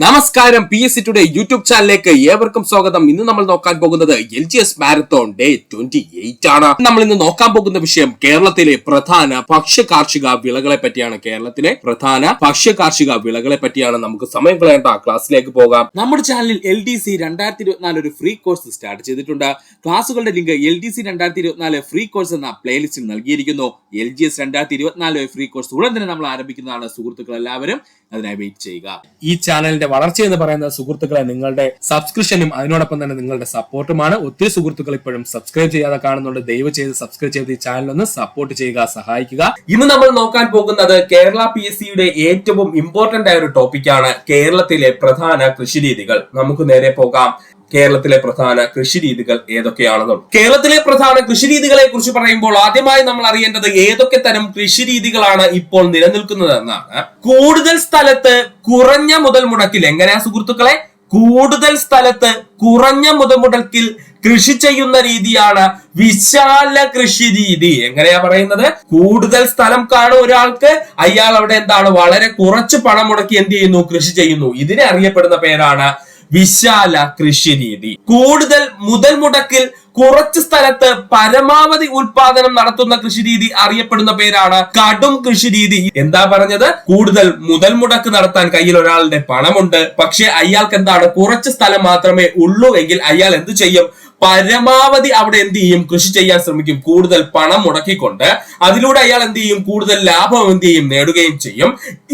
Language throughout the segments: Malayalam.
നമസ്കാരം, PSC ടുഡേ യൂട്യൂബ് ചാനലിലേക്ക് ഏവർക്കും സ്വാഗതം. ഇന്ന് നമ്മൾ നോക്കാൻ പോകുന്നത് LGS മാരത്തോൺ ഡേ 28 ആണ്. നമ്മൾ ഇന്ന് നോക്കാൻ പോകുന്ന വിഷയം കേരളത്തിലെ പ്രധാന ഭക്ഷ്യകാർഷിക വിളകളെ പറ്റിയാണ്. നമുക്ക് സമയം കളയേണ്ട ക്ലാസ്സിലേക്ക് പോകാം. നമ്മുടെ ചാനലിൽ LDC 2024 ഒരു ഫ്രീ കോഴ്സ് സ്റ്റാർട്ട് ചെയ്തിട്ടുണ്ട്. ക്ലാസുകളുടെ ലിങ്ക് LDC 2024 ഫ്രീ കോഴ്സ് എന്ന പ്ലേലിസ്റ്റിൽ നൽകിയിരിക്കുന്നു. LGS 2024 ഫ്രീ കോഴ്സ് ഉടൻ തന്നെ നമ്മൾ ആരംഭിക്കുന്നതാണ്. സുഹൃത്തുക്കൾ എല്ലാവരും അതിനായി വെയിറ്റ് ചെയ്യുക. ഈ ചാനലിന്റെ വളർച്ച എന്ന് പറയുന്ന സുഹൃത്തുക്കളെ നിങ്ങളുടെ സബ്സ്ക്രിപ്ഷനും അതിനോടൊപ്പം തന്നെ നിങ്ങളുടെ സപ്പോർട്ടുമാണ്. ഒത്തിരി സുഹൃത്തുക്കൾ ഇപ്പോഴും സബ്സ്ക്രൈബ് ചെയ്യാതെ കാണുന്നുണ്ട്. ദയവ് ചെയ്ത് സബ്സ്ക്രൈബ് ചെയ്ത് ഈ ചാനൽ ഒന്ന് സപ്പോർട്ട് ചെയ്യുക, സഹായിക്കുക. ഇന്ന് നമ്മൾ നോക്കാൻ പോകുന്നത് കേരള PSCയുടെ ഏറ്റവും ഇമ്പോർട്ടന്റ് ആയ ഒരു ടോപ്പിക്കാണ് കേരളത്തിലെ പ്രധാന കൃഷിരീതികൾ. നമുക്ക് നേരെ പോകാം. കേരളത്തിലെ പ്രധാന കൃഷിരീതികൾ ഏതൊക്കെയാണെന്നും കേരളത്തിലെ പ്രധാന കൃഷിരീതികളെ കുറിച്ച് പറയുമ്പോൾ ആദ്യമായി നമ്മൾ അറിയേണ്ടത് ഏതൊക്കെ തരം കൃഷിരീതികളാണ് ഇപ്പോൾ നിലനിൽക്കുന്നത് എന്നാണ്. കൂടുതൽ സ്ഥലത്ത് കുറഞ്ഞ മുതൽ മുടക്കിൽ, എങ്ങനെയാ സുഹൃത്തുക്കളെ? കൂടുതൽ സ്ഥലത്ത് കുറഞ്ഞ മുതൽ മുടക്കിൽ കൃഷി ചെയ്യുന്ന രീതിയാണ് വിശാല കൃഷി രീതി. എങ്ങനെയാ പറയുന്നത്? കൂടുതൽ സ്ഥലം കാണും ഒരാൾക്ക്, അയാൾ അവിടെ എന്താണ് വളരെ കുറച്ച് പണം മുടക്കി എന്ത് ചെയ്യുന്നു? കൃഷി ചെയ്യുന്നു. ഇതിനെ അറിയപ്പെടുന്ന പേരാണ് വിശാല കൃഷി രീതി. കൂടുതൽ മുതൽ മുടക്കിൽ കുറച്ച് സ്ഥലത്ത് പരമാവധി ഉൽപാദനം നടത്തുന്ന കൃഷിരീതി അറിയപ്പെടുന്ന പേരാണ് കടും കൃഷിരീതി. എന്താ പറഞ്ഞത്? കൂടുതൽ മുതൽ മുടക്ക് നടത്താൻ കയ്യിൽ ഒരാളുടെ പണമുണ്ട്, പക്ഷെ അയാൾക്ക് എന്താണ് കുറച്ച് സ്ഥലം മാത്രമേ ഉള്ളൂ എങ്കിൽ അയാൾ എന്ത് ചെയ്യും? പരമാവധി അവിടെ എന്ത് ചെയ്യും? കൃഷി ചെയ്യാൻ ശ്രമിക്കും. കൂടുതൽ പണം മുടക്കിക്കൊണ്ട് അതിലൂടെ അയാൾ എന്ത് ചെയ്യും? കൂടുതൽ ലാഭം എന്ത് ചെയ്യും? നേടുകയും ചെയ്യും.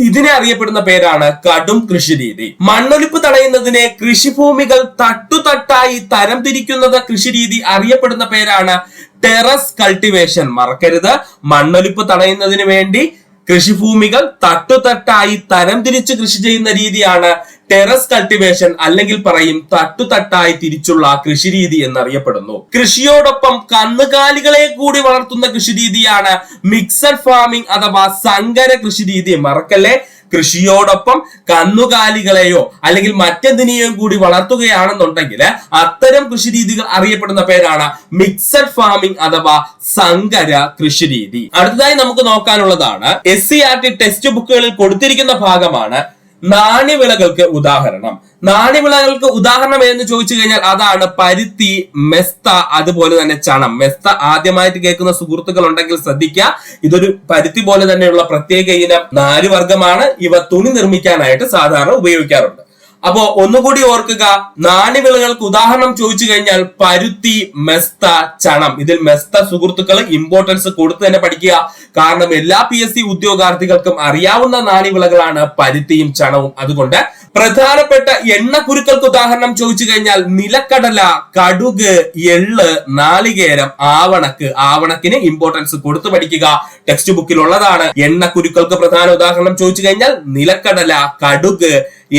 ഇതിനെ അറിയപ്പെടുന്ന പേരാണ് കടും കൃഷി രീതി. മണ്ണൊലിപ്പ് തടയുന്നതിനെ കൃഷിഭൂമികൾ തട്ടുതട്ടായി തരംതിരിക്കുന്നത് കൃഷിരീതി അറിയപ്പെടുന്ന പേരാണ് ടെറസ് കൾട്ടിവേഷൻ. മറക്കരുത്, മണ്ണൊലിപ്പ് തടയുന്നതിന് വേണ്ടി കൃഷിഭൂമികൾ തട്ടുതട്ടായി തരംതിരിച്ച് കൃഷി ചെയ്യുന്ന രീതിയാണ് ടെറസ് കൾട്ടിവേഷൻ, അല്ലെങ്കിൽ പറയും തട്ടുതട്ടായി തിരിച്ചുള്ള കൃഷിരീതി എന്നറിയപ്പെടുന്നു. കൃഷിയോടൊപ്പം കന്നുകാലികളെ കൂടി വളർത്തുന്ന കൃഷിരീതിയാണ് മിക്സഡ് ഫാമിംഗ് അഥവാ സങ്കര കൃഷിരീതി. മറക്കല്ലേ, കൃഷിയോടൊപ്പം കന്നുകാലികളെയോ അല്ലെങ്കിൽ മറ്റെന്തിനെയോ കൂടി വളർത്തുകയാണെന്നുണ്ടെങ്കിൽ അത്തരം കൃഷിരീതികൾ അറിയപ്പെടുന്ന പേരാണ് മിക്സഡ് ഫാമിംഗ് അഥവാ സങ്കര കൃഷിരീതി. അടുത്തതായി നമുക്ക് നോക്കാനുള്ളതാണ് SCERT ടെക്സ്റ്റ് ബുക്കുകളിൽ കൊടുത്തിരിക്കുന്ന ഭാഗമാണ് നാണ്യവിളകൾക്ക് ഉദാഹരണം. നാണ്യവിളകൾക്ക് ഉദാഹരണം എന്ന് ചോദിച്ചു കഴിഞ്ഞാൽ അതാണ് പരുത്തി, മെസ്ത, അതുപോലെ തന്നെ ചണം. മെസ്ത ആദ്യമായിട്ട് കേൾക്കുന്ന സുഹൃത്തുക്കൾ ഉണ്ടെങ്കിൽ ശ്രദ്ധിക്കുക. ഇതൊരു പരുത്തി പോലെ തന്നെയുള്ള പ്രത്യേക ഇനം നാരുവർഗമാണ്. ഇവ തുണി നിർമ്മിക്കാനായിട്ട് സാധാരണ ഉപയോഗിക്കാറുണ്ട്. അപ്പോ ഒന്നുകൂടി ഓർക്കുക, നാണ്യവിളകൾക്ക് ഉദാഹരണം ചോദിച്ചു കഴിഞ്ഞാൽ പരുത്തി, മെസ്ത, ചണം. ഇതിൽ മെസ്ത സുഹൃത്തുക്കൾ ഇമ്പോർട്ടൻസ് കൊടുത്ത് തന്നെ പഠിക്കുക. കാരണം എല്ലാ PSC ഉദ്യോഗാർത്ഥികൾക്കും അറിയാവുന്ന നാണ്യവിളകളാണ് പരുത്തിയും ചണവും. അതുകൊണ്ട് പ്രധാനപ്പെട്ട എണ്ണക്കുരുക്കൾക്ക് ഉദാഹരണം ചോദിച്ചു കഴിഞ്ഞാൽ നിലക്കടല, കടുക്, എള്ള്, നാളികേരം, ആവണക്ക്. ആവണക്കിന് ഇമ്പോർട്ടൻസ് കൊടുത്ത് പഠിക്കുക. ടെക്സ്റ്റ് ബുക്കിൽ ഉള്ളതാണ്. എണ്ണക്കുരുക്കൾക്ക് പ്രധാന ഉദാഹരണം ചോദിച്ചു കഴിഞ്ഞാൽ നിലക്കടല, കടുക്,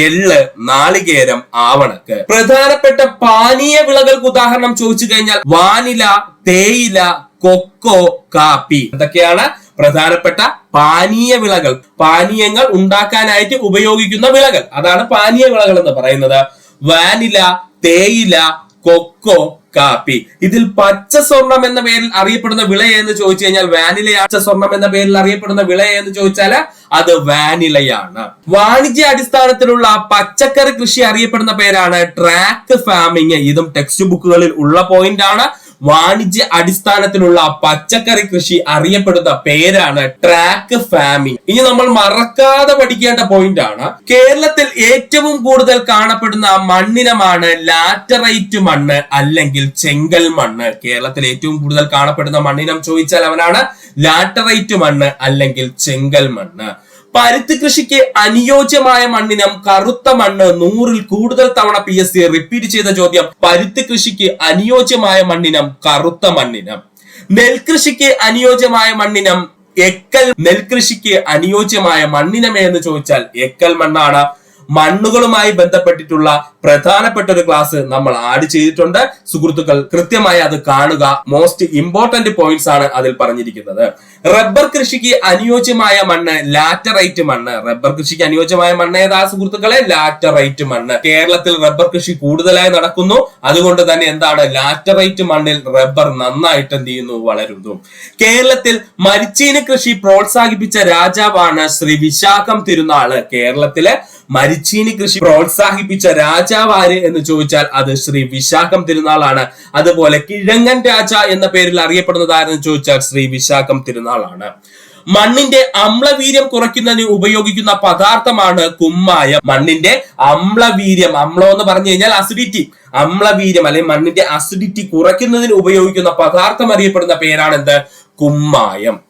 എള്ള്, നാളികേരം, ആവണക്ക്. പ്രധാനപ്പെട്ട പാനീയ വിളകൾക്ക് ഉദാഹരണം ചോദിച്ചു കഴിഞ്ഞാൽ വാനില, തേയില, കൊക്കോ, കാപ്പി. ഇതൊക്കെയാണ് പ്രധാനപ്പെട്ട പാനീയ വിളകൾ. പാനീയങ്ങൾ ഉണ്ടാക്കാനായിട്ട് ഉപയോഗിക്കുന്ന വിളകൾ, അതാണ് പാനീയ വിളകൾ എന്ന് പറയുന്നത്. വാനില, തേയില, കൊക്കോ, കാപ്പി. ഇതിൽ പച്ച സ്വർണം എന്ന പേരിൽ അറിയപ്പെടുന്ന വിള എന്ന് ചോദിച്ചു കഴിഞ്ഞാൽ വാനില. പച്ച സ്വർണം എന്ന പേരിൽ അറിയപ്പെടുന്ന വിള എന്ന് ചോദിച്ചാൽ അത് വാനിലയാണ്. വാണിജ്യ അടിസ്ഥാനത്തിലുള്ള പച്ചക്കറി കൃഷി അറിയപ്പെടുന്ന പേരാണ് ട്രാക്ക് ഫാമിംഗ്. ഇതും ടെക്സ്റ്റ് ബുക്കുകളിൽ ഉള്ള പോയിന്റ് ആണ്. വാണിജ്യ അടിസ്ഥാനത്തിലുള്ള പച്ചക്കറി കൃഷി അറിയപ്പെടുന്ന പേരാണ് ട്രാക്ക് ഫാമിംഗ്. ഇനി നമ്മൾ മറക്കാതെ പഠിക്കേണ്ട പോയിന്റ് ആണ്, കേരളത്തിൽ ഏറ്റവും കൂടുതൽ കാണപ്പെടുന്ന മണ്ണിനമാണ് ലാറ്ററൈറ്റ് മണ്ണ് അല്ലെങ്കിൽ ചെങ്കൽ മണ്ണ്. കേരളത്തിൽ ഏറ്റവും കൂടുതൽ കാണപ്പെടുന്ന മണ്ണിനം ചോദിച്ചാൽ അവനാണ് ലാറ്ററൈറ്റ് മണ്ണ് അല്ലെങ്കിൽ ചെങ്കൽ മണ്ണ്. പരുത്തി കൃഷിക്ക് അനുയോജ്യമായ മണ്ണിനം കറുത്ത മണ്ണ്. 100-ൽ കൂടുതൽ തവണ PSC റിപ്പീറ്റ് ചെയ്ത ചോദ്യം. പരുത്തി കൃഷിക്ക് അനുയോജ്യമായ മണ്ണിനം കറുത്ത മണ്ണിനം. നെൽകൃഷിക്ക് അനുയോജ്യമായ മണ്ണിനം എക്കൽ. നെൽകൃഷിക്ക് അനുയോജ്യമായ മണ്ണിനം എന്ന് ചോദിച്ചാൽ എക്കൽ മണ്ണാണ്. മണ്ണുകളുമായി ബന്ധപ്പെട്ടിട്ടുള്ള പ്രധാനപ്പെട്ട ഒരു ക്ലാസ് നമ്മൾ ആഡ് ചെയ്തിട്ടുണ്ട്. സുഹൃത്തുക്കൾ കൃത്യമായി അത് കാണുക. മോസ്റ്റ് ഇമ്പോർട്ടന്റ് പോയിന്റ്സ് ആണ് അതിൽ പറഞ്ഞിരിക്കുന്നത്. റബ്ബർ കൃഷിക്ക് അനുയോജ്യമായ മണ്ണ് ലാറ്ററൈറ്റ് മണ്ണ്. റബ്ബർ കൃഷിക്ക് അനുയോജ്യമായ മണ്ണ് ഏതാ സുഹൃത്തുക്കളെ? ലാറ്ററൈറ്റ് മണ്ണ്. കേരളത്തിൽ റബ്ബർ കൃഷി കൂടുതലായി നടക്കുന്നു. അതുകൊണ്ട് തന്നെ എന്താണ്, ലാറ്ററൈറ്റ് മണ്ണിൽ റബ്ബർ നന്നായിട്ട് എന്ത് ചെയ്യുന്നു? വളരുന്നു. കേരളത്തിൽ മരിച്ചീനി കൃഷി പ്രോത്സാഹിപ്പിച്ച രാജാവാണ് ശ്രീ വിശാഖം തിരുനാള്. കേരളത്തിലെ മരിച്ചീനി കൃഷി പ്രോത്സാഹിപ്പിച്ച രാജാവ് ആര് എന്ന് ചോദിച്ചാൽ അത് ശ്രീ വിശാഖം തിരുനാളാണ്. അതുപോലെ കിഴങ്ങൻ രാജ എന്ന പേരിൽ അറിയപ്പെടുന്നത് ആരെന്ന് ചോദിച്ചാൽ ശ്രീ വിശാഖം തിരുനാളാണ്. മണ്ണിന്റെ അമ്ലവീര്യം കുറയ്ക്കുന്നതിന് ഉപയോഗിക്കുന്ന പദാർത്ഥമാണ് കുമ്മായം. മണ്ണിന്റെ അമ്ലവീര്യം, അമ്ലം എന്ന് പറഞ്ഞു കഴിഞ്ഞാൽ അസിഡിറ്റി, അമ്ലവീര്യം അല്ലെങ്കിൽ മണ്ണിന്റെ അസിഡിറ്റി കുറയ്ക്കുന്നതിന് ഉപയോഗിക്കുന്ന പദാർത്ഥം അറിയപ്പെടുന്ന പേരാണ് എന്ത്? കുമ്മായം.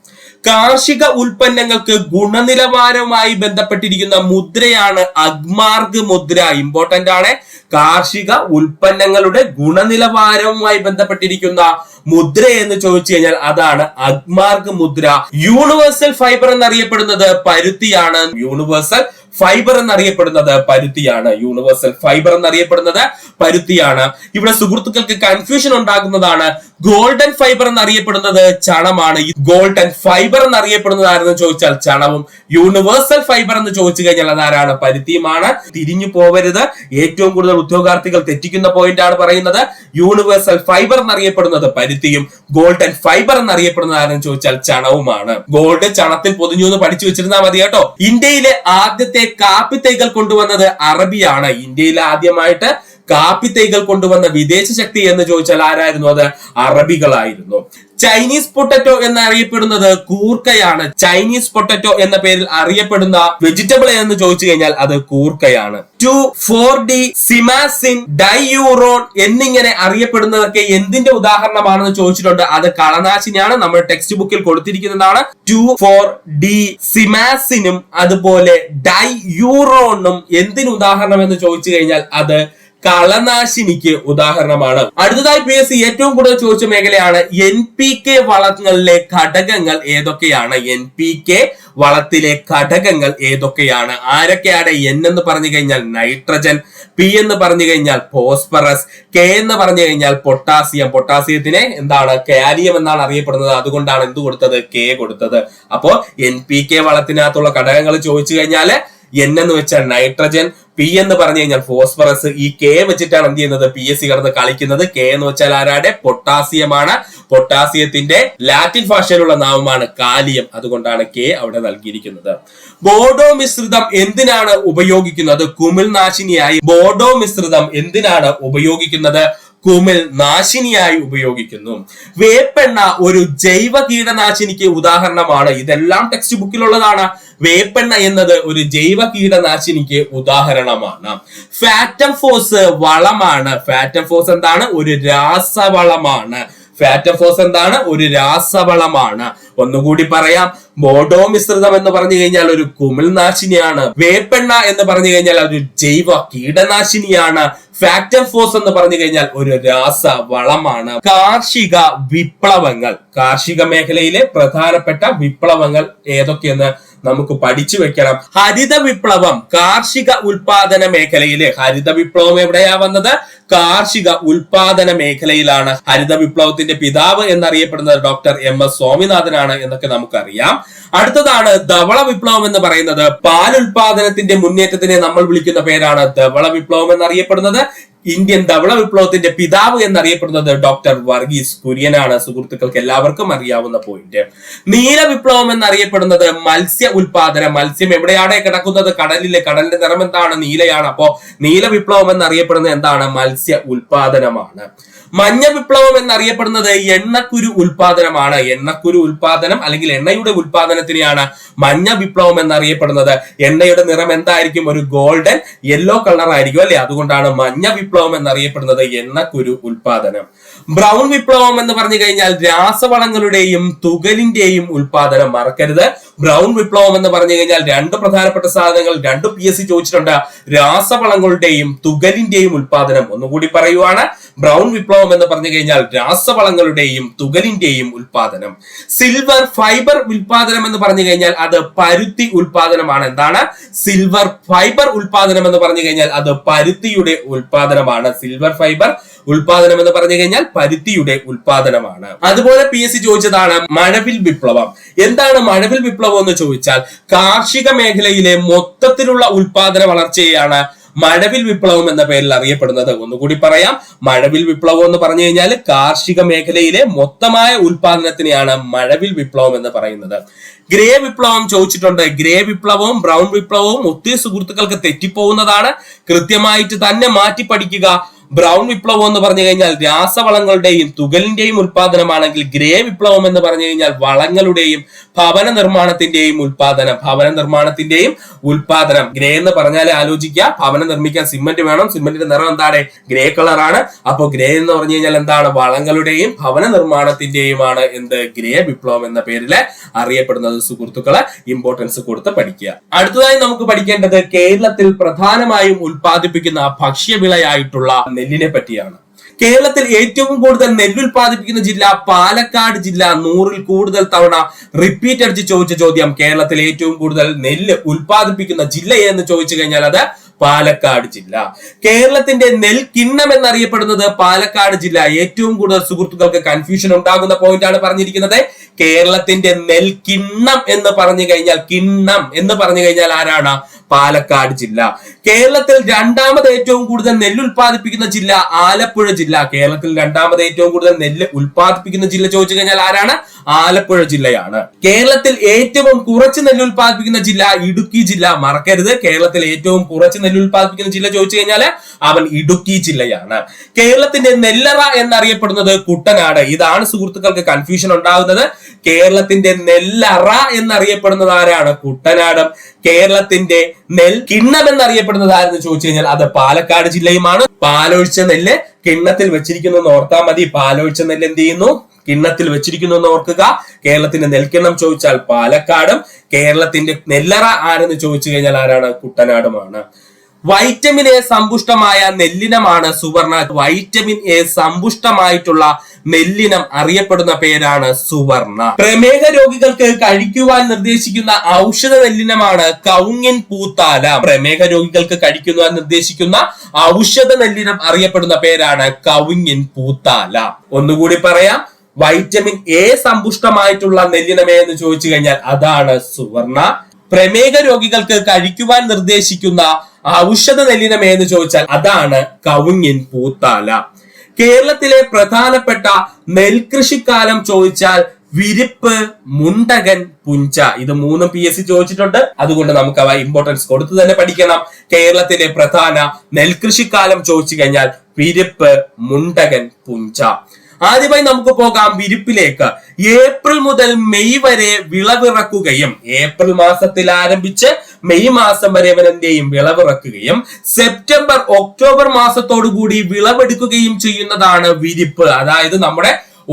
കാർഷിക ഉൽപ്പന്നങ്ങൾക്ക് ഗുണനിലവാരവുമായി ബന്ധപ്പെട്ടിരിക്കുന്ന മുദ്രയാണ് അഗ്മാർക്ക് മുദ്ര. ഇമ്പോർട്ടന്റ് ആണ്. കാർഷിക ഉൽപ്പന്നങ്ങളുടെ ഗുണനിലവാരവുമായി ബന്ധപ്പെട്ടിരിക്കുന്ന മുദ്ര എന്ന് ചോദിച്ചു കഴിഞ്ഞാൽ അതാണ് അഗ്മാർക്ക് മുദ്ര. യൂണിവേഴ്സൽ ഫൈബർ എന്നറിയപ്പെടുന്നത് പരുത്തിയാണ്. യൂണിവേഴ്സൽ ഫൈബർ എന്നറിയപ്പെടുന്നത് പരുത്തിയാണ്. യൂണിവേഴ്സൽ ഫൈബർ എന്നറിയപ്പെടുന്നത് പരുത്തിയാണ്. ഇവിടെ സുഹൃത്തുക്കൾക്ക് കൺഫ്യൂഷൻ ഉണ്ടാകുന്നതാണ്. ഗോൾഡൻ ഫൈബർ എന്നറിയപ്പെടുന്നത് ചണമാണ്. ഗോൾഡൻ ഫൈബർ എന്നറിയപ്പെടുന്നത് ആരെന്ന് ചോദിച്ചാൽ ചണവും. യൂണിവേഴ്സൽ ഫൈബർ എന്ന് ചോദിച്ചു കഴിഞ്ഞാൽ അതാരാണ്? പരുത്തിയുമാണ്. തിരിഞ്ഞു പോവരുത്. ഏറ്റവും കൂടുതൽ ഉദ്യോഗാർത്ഥികൾ തെറ്റിക്കുന്ന പോയിന്റ് ആണ് പറയുന്നത്. യൂണിവേഴ്സൽ ഫൈബർ എന്നറിയപ്പെടുന്നത് പരുത്തിയും ഗോൾഡൻ ഫൈബർ എന്നറിയപ്പെടുന്നത് ആരെന്ന് ചോദിച്ചാൽ ചണവുമാണ്. ഗോൾഡ് ചണത്തിൽ പൊതിഞ്ഞു എന്ന് പഠിച്ചു വെച്ചിരുന്നാൽ മതി കേട്ടോ. ഇന്ത്യയിലെ ആദ്യത്തെ കാപ്പി തൈകൾ കൊണ്ടുവന്നത് അറബിയാണ്. ഇന്ത്യയിൽ ആദ്യമായിട്ട് കാപ്പി തൈകൾ കൊണ്ടുവന്ന വിദേശ ശക്തി എന്ന് ചോദിച്ചാൽ ആരായിരുന്നു? അത് അറബികളായിരുന്നു. ചൈനീസ് പൊട്ടറ്റോ എന്നറിയപ്പെടുന്നത് കൂർക്കയാണ്. ചൈനീസ് പൊട്ടറ്റോ എന്ന പേരിൽ അറിയപ്പെടുന്ന വെജിറ്റബിൾ എന്ന് ചോദിച്ചു കഴിഞ്ഞാൽ അത് കൂർക്കയാണ്. 2,4-D, സിമാസിൻ, ഡൈയൂറോൺ എന്നിങ്ങനെ അറിയപ്പെടുന്നതൊക്കെ എന്തിന്റെ ഉദാഹരണമാണെന്ന് ചോദിച്ചിട്ടുണ്ട്. അത് കളനാശിനിയാണ്. നമ്മുടെ ടെക്സ്റ്റ് ബുക്കിൽ കൊടുത്തിരിക്കുന്നതാണ്. 2,4-D സിമാസിനും അതുപോലെ ഡൈയൂറോണും എന്തിന് ഉദാഹരണം എന്ന് ചോദിച്ചു കഴിഞ്ഞാൽ അത് കളനാശിനിക്ക് ഉദാഹരണമാണ്. അടുത്തതായി PSC ഏറ്റവും കൂടുതൽ ചോദിച്ച മേഖലയാണ് NPK വളങ്ങളിലെ ഘടകങ്ങൾ ഏതൊക്കെയാണ്? NPK വളത്തിലെ ഘടകങ്ങൾ ഏതൊക്കെയാണ്? ആരൊക്കെയാണ്? N എന്ന് പറഞ്ഞു കഴിഞ്ഞാൽ നൈട്രജൻ, P എന്ന് പറഞ്ഞു കഴിഞ്ഞാൽ ഫോസ്ഫറസ്, K എന്ന് പറഞ്ഞു കഴിഞ്ഞാൽ പൊട്ടാസ്യം. പൊട്ടാസ്യത്തിനെ എന്താണ്? കാലിയം എന്നാണ് അറിയപ്പെടുന്നത്. അതുകൊണ്ടാണ് എന്ത് കൊടുത്തത്? K കൊടുത്തത്. അപ്പോ NPK വളത്തിനകത്തുള്ള ഘടകങ്ങൾ ചോദിച്ചു കഴിഞ്ഞാല് N എന്ന് വെച്ചാൽ നൈട്രജൻ, P എന്ന് പറഞ്ഞു കഴിഞ്ഞാൽ ഫോസ്ഫറസ്, ഈ K വെച്ചിട്ടാണ് എന്ത് ചെയ്യുന്നത്? PSC കടന്ന് കളിക്കുന്നത്. K എന്ന് വെച്ചാൽ ആരാടെ? പൊട്ടാസ്യമാണ്. പൊട്ടാസ്യത്തിന്റെ ലാറ്റിൻ ഭാഷയിലുള്ള നാമമാണ് കാലിയം. അതുകൊണ്ടാണ് K അവിടെ നൽകിയിരിക്കുന്നത്. ബോഡോ മിശ്രിതം എന്തിനാണ് ഉപയോഗിക്കുന്നത്? കുമിൾ നാശിനിയായി ബോഡോ മിശ്രിതം എന്തിനാണ് ഉപയോഗിക്കുന്നത്? കുമിൾ നാശിനിയായി ഉപയോഗിക്കുന്നു. വേപ്പെണ്ണ ഒരു ജൈവ കീടനാശിനിക്ക് ഉദാഹരണമാണ്. ഇതെല്ലാം ടെക്സ്റ്റ് ബുക്കിലുള്ളതാണ്. വേപ്പെണ്ണ എന്നത് ഒരു ജൈവ കീടനാശിനിക്ക് ഉദാഹരണമാണ്. ഫാറ്റം ഫോസ് വളമാണ്. ഫാറ്റം ഫോസ് എന്താണ്? ഒരു രാസവളമാണ്. ഫാറ്റം ഫോസ് എന്താണ്? ഒരു രാസവളമാണ്. ഒന്നുകൂടി പറയാം. ബോഡോ മിശ്രിതം എന്ന് പറഞ്ഞു കഴിഞ്ഞാൽ ഒരു കുമിൾനാശിനിയാണ്. വേപ്പെണ്ണ എന്ന് പറഞ്ഞു കഴിഞ്ഞാൽ ഒരു ജൈവ കീടനാശിനിയാണ്. ഫാക്ടം ഫോസ് എന്ന് പറഞ്ഞു കഴിഞ്ഞാൽ ഒരു രാസവളമാണ്. കാർഷിക വിപ്ലവങ്ങൾ, കാർഷിക മേഖലയിലെ പ്രധാനപ്പെട്ട വിപ്ലവങ്ങൾ ഏതൊക്കെയെന്ന് നമുക്ക് പഠിച്ചു വെക്കണം. ഹരിത വിപ്ലവം കാർഷിക ഉൽപാദന മേഖലയില്. ഹരിത വിപ്ലവം എവിടെയാ വന്നത്? കാർഷിക ഉൽപാദന മേഖലയിലാണ്. ഹരിത വിപ്ലവത്തിന്റെ പിതാവ് എന്നറിയപ്പെടുന്നത് ഡോക്ടർ MS സ്വാമിനാഥനാണ് എന്നൊക്കെ നമുക്കറിയാം. അടുത്തതാണ് ധവള വിപ്ലവം എന്ന് പറയുന്നത്. പാൽ ഉൽപാദനത്തിന്റെ മുന്നേറ്റത്തിനെ നമ്മൾ വിളിക്കുന്ന പേരാണ് ധവള വിപ്ലവം എന്നറിയപ്പെടുന്നത്. ഇന്ത്യൻ ധവള വിപ്ലവത്തിന്റെ പിതാവ് എന്നറിയപ്പെടുന്നത് ഡോക്ടർ വർഗീസ് കുര്യനാണ്. സുഹൃത്തുക്കൾക്ക് എല്ലാവർക്കും അറിയാവുന്ന പോയിന്റ്. നീല വിപ്ലവം എന്നറിയപ്പെടുന്നത് മത്സ്യ ഉൽപാദനം. മത്സ്യം എവിടെയാണ് കിടക്കുന്നത്? കടലിലെ. കടലിന്റെ നിറം എന്താണ്? നീലയാണ്. അപ്പോ നീല വിപ്ലവം എന്നറിയപ്പെടുന്നത് എന്താണ്? മത്സ്യ ഉൽപാദനമാണ്. മഞ്ഞ വിപ്ലവം എന്നറിയപ്പെടുന്നത് എണ്ണക്കുരു ഉൽപാദനമാണ്. എണ്ണക്കുരു ഉൽപാദനം അല്ലെങ്കിൽ എണ്ണയുടെ ഉൽപാദനത്തിനെയാണ് മഞ്ഞ വിപ്ലവം എന്നറിയപ്പെടുന്നത്. എണ്ണയുടെ നിറം എന്തായിരിക്കും? ഒരു ഗോൾഡൻ യെല്ലോ കളർ ആയിരിക്കും അല്ലെ? അതുകൊണ്ടാണ് മഞ്ഞ വിപ്ലവം എന്നറിയപ്പെടുന്നത് എണ്ണക്കുരു ഉൽപാദനം. ബ്രൗൺ വിപ്ലവം എന്ന് പറഞ്ഞു കഴിഞ്ഞാൽ രാസവളങ്ങളുടെയും തുകലിന്റെയും ഉൽപാദനം. മറക്കരുത്, ബ്രൗൺ വിപ്ലവം എന്ന് പറഞ്ഞു കഴിഞ്ഞാൽ രണ്ട് പ്രധാനപ്പെട്ട സാധനങ്ങൾ രണ്ടും PSC ചോദിച്ചിട്ടുണ്ട്. രാസവളങ്ങളുടെയും തുകലിന്റെയും ഉൽപാദനം. ഒന്നുകൂടി പറയുവാണ്. ബ്രൗൺ വിപ്ലവം എന്ന് പറഞ്ഞു കഴിഞ്ഞാൽ രാസവളങ്ങളുടെയും തുകലിന്റെയും ഉൽപാദനം. സിൽവർ ഫൈബർ ഉൽപാദനം എന്ന് പറഞ്ഞു കഴിഞ്ഞാൽ അത് പരുത്തി ഉൽപാദനമാണ്. എന്താണ്? സിൽവർ ഫൈബർ ഉൽപാദനം എന്ന് പറഞ്ഞു കഴിഞ്ഞാൽ അത് പരുത്തിയുടെ ഉൽപാദനമാണ്. സിൽവർ ഫൈബർ ഉൽപാദനം എന്ന് പറഞ്ഞു കഴിഞ്ഞാൽ പരുത്തിയുടെ ഉൽപാദനമാണ്. അതുപോലെ PSC ചോദിച്ചതാണ് മഴവിൽ വിപ്ലവം. എന്താണ് മഴവിൽ വിപ്ലവം എന്ന് ചോദിച്ചാൽ കാർഷിക മേഖലയിലെ മൊത്തത്തിലുള്ള ഉൽപാദന വളർച്ചയാണ് മഴവിൽ വിപ്ലവം എന്ന പേരിൽ അറിയപ്പെടുന്നത്? ഒന്നുകൂടി പറയാം. മഴവിൽ വിപ്ലവം എന്ന് പറഞ്ഞു കഴിഞ്ഞാൽ കാർഷിക മേഖലയിലെ മൊത്തമായ ഉൽപാദനത്തിനെയാണ് മഴവിൽ വിപ്ലവം എന്ന് പറയുന്നത്. ഗ്രേ വിപ്ലവം ചോദിച്ചിട്ടുണ്ട്. ഗ്രേ വിപ്ലവവും ബ്രൗൺ വിപ്ലവവും ഒത്തിരി സുഹൃത്തുക്കൾക്ക് തെറ്റിപ്പോകുന്നതാണ്. കൃത്യമായിട്ട് തന്നെ മാറ്റി പഠിക്കുക. ബ്രൗൺ വിപ്ലവം എന്ന് പറഞ്ഞു കഴിഞ്ഞാൽ രാസവളങ്ങളുടെയും തുകലിന്റെയും ഉൽപാദനമാണെങ്കിൽ ഗ്രേ വിപ്ലവം എന്ന് പറഞ്ഞു കഴിഞ്ഞാൽ വളങ്ങളുടെയും ഭവന നിർമ്മാണത്തിന്റെയും ഉൽപാദനം. ഗ്രേ എന്ന് പറഞ്ഞാൽ ആലോചിക്കുക, ഭവനം നിർമ്മിക്കാൻ സിമന്റ് വേണം. സിമന്റിന്റെ നിറം എന്താണ്? ഗ്രേ കളറാണ്. അപ്പൊ ഗ്രേ എന്ന് പറഞ്ഞു കഴിഞ്ഞാൽ എന്താണ്? വളങ്ങളുടെയും ഭവന നിർമ്മാണത്തിന്റെയുമാണ് എന്ത്? ഗ്രേ വിപ്ലവം എന്ന പേരിൽ അറിയപ്പെടുന്നത്. സുഹൃത്തുക്കളെ ഇമ്പോർട്ടൻസ് കൊടുത്ത് പഠിക്കുക. അടുത്തതായി നമുക്ക് പഠിക്കേണ്ടത് കേരളത്തിൽ പ്രധാനമായും ഉൽപ്പാദിപ്പിക്കുന്ന ഭക്ഷ്യവിളയായിട്ടുള്ള നെല്ലിനെ പറ്റിയാണ്. കേരളത്തിൽ ഏറ്റവും കൂടുതൽ നെല്ല് ഉൽപ്പാദിപ്പിക്കുന്ന ജില്ല പാലക്കാട് ജില്ല. 100-ൽ കൂടുതൽ തവണ റിപ്പീറ്റ് അടിച്ച് ചോദിച്ച ചോദ്യം. കേരളത്തിൽ ഏറ്റവും കൂടുതൽ നെല്ല് ഉൽപ്പാദിപ്പിക്കുന്ന ജില്ല എന്ന് ചോദിച്ചു കഴിഞ്ഞാൽ അത് പാലക്കാട് ജില്ല. കേരളത്തിന്റെ നെൽക്കിണ്ണം എന്നറിയപ്പെടുന്നത് പാലക്കാട് ജില്ല. ഏറ്റവും കൂടുതൽ സുഹൃത്തുക്കൾക്ക് കൺഫ്യൂഷൻ ഉണ്ടാകുന്ന പോയിന്റ് ആണ് പറഞ്ഞിരിക്കുന്നത്. കേരളത്തിന്റെ നെൽക്കിണ്ണം എന്ന് പറഞ്ഞു കഴിഞ്ഞാൽ ആരാണ്? പാലക്കാട് ജില്ല. കേരളത്തിൽ രണ്ടാമത് ഏറ്റവും കൂടുതൽ നെല്ല് ഉൽപ്പാദിപ്പിക്കുന്ന ജില്ല ആലപ്പുഴ ജില്ല. കേരളത്തിൽ രണ്ടാമത് ഏറ്റവും കൂടുതൽ നെല്ല് ഉൽപ്പാദിപ്പിക്കുന്ന ജില്ല ചോദിച്ചു കഴിഞ്ഞാൽ ആരാണ്? ആലപ്പുഴ ജില്ലയാണ്. കേരളത്തിൽ ഏറ്റവും കുറച്ച് നെല്ല് ഉൽപ്പാദിപ്പിക്കുന്ന ജില്ല ഇടുക്കി ജില്ല. മറക്കരുത്, കേരളത്തിൽ ഏറ്റവും കുറച്ച് നെല്ല് ഉൽപ്പാദിപ്പിക്കുന്ന ജില്ല ചോദിച്ചു കഴിഞ്ഞാൽ അവൻ ഇടുക്കി ജില്ലയാണ്. കേരളത്തിന്റെ നെല്ലറ എന്നറിയപ്പെടുന്നത് കുട്ടനാട്. ഇതാണ് സുഹൃത്തുക്കൾക്ക് കൺഫ്യൂഷൻ ഉണ്ടാകുന്നത്. കേരളത്തിന്റെ നെല്ലറ എന്നറിയപ്പെടുന്നത് ആരാണ്? കുട്ടനാടും. കേരളത്തിന്റെ നെൽക്കിണ്ണം എന്നറിയപ്പെടുന്നത് ആരെന്ന് ചോദിച്ചു കഴിഞ്ഞാൽ അത് പാലക്കാട് ജില്ലയുമാണ്. പാലൊഴിച്ച നെല്ല് കിണ്ണത്തിൽ വെച്ചിരിക്കുന്നു എന്ന് ഓർത്താൽ മതി. പാലൊഴിച്ച നെല്ല് എന്ത് ചെയ്യുന്നു? കിണ്ണത്തിൽ വെച്ചിരിക്കുന്നു എന്ന് ഓർക്കുക. കേരളത്തിന്റെ നെൽക്കിണ്ണം ചോദിച്ചാൽ പാലക്കാടും, കേരളത്തിന്റെ നെല്ലറ ആരെന്ന് ചോദിച്ചു കഴിഞ്ഞാൽ ആരാണ്? കുട്ടനാടുമാണ്. വൈറ്റമിൻ എ സമ്പുഷ്ടമായ നെല്ലിനമാണ് സുവർണ. വൈറ്റമിൻ എ സമ്പുഷ്ടമായിട്ടുള്ള നെല്ലിനം അറിയപ്പെടുന്ന പേരാണ് സുവർണ. പ്രമേഹ രോഗികൾക്ക് കഴിക്കുവാൻ നിർദ്ദേശിക്കുന്ന ഔഷധ നെല്ലിനമാണ് കവുങ്ങിൻ പൂത്താല. പ്രമേഹ രോഗികൾക്ക് കഴിക്കുവാൻ നിർദ്ദേശിക്കുന്ന ഔഷധ നെല്ലിനം അറിയപ്പെടുന്ന പേരാണ് കവുങ്ങിൻ പൂത്താല. ഒന്നുകൂടി പറയാം. വൈറ്റമിൻ എ സമ്പുഷ്ടമായിട്ടുള്ള നെല്ലിനമേ എന്ന് ചോദിച്ചു കഴിഞ്ഞാൽ അതാണ് സുവർണ. പ്രമേഹ രോഗികൾക്ക് കഴിക്കുവാൻ നിർദ്ദേശിക്കുന്ന ഔഷധ നെല്ലിനമേ എന്ന് ചോദിച്ചാൽ അതാണ് കവുങ്ങിൻ പൂത്താല. കേരളത്തിലെ പ്രധാനപ്പെട്ട നെൽകൃഷിക്കാലം ചോദിച്ചാൽ വിരിപ്പ്, മുണ്ടകൻ, പുഞ്ച. ഇത് 3 PSC ചോദിച്ചിട്ടുണ്ട്. അതുകൊണ്ട് നമുക്ക് അവ ഇമ്പോർട്ടൻസ് കൊടുത്തു തന്നെ പഠിക്കണം. കേരളത്തിലെ പ്രധാന നെൽകൃഷിക്കാലം ചോദിച്ചു കഴിഞ്ഞാൽ വിരിപ്പ്, മുണ്ടകൻ, പുഞ്ച. ആദ്യമായി നമുക്ക് പോകാം വിരിപ്പിലേക്ക്. ഏപ്രിൽ മുതൽ മെയ് വരെ വിളവിറക്കുകയും ഏപ്രിൽ മാസത്തിൽ ആരംഭിച്ച് മെയ് മാസം വരെ അവനെന്തെയും വിളവിറക്കുകയും സെപ്റ്റംബർ ഒക്ടോബർ മാസത്തോടു കൂടി വിളവെടുക്കുകയും ചെയ്യുന്നതാണ് വിരിപ്പ്. അതായത് നമ്മുടെ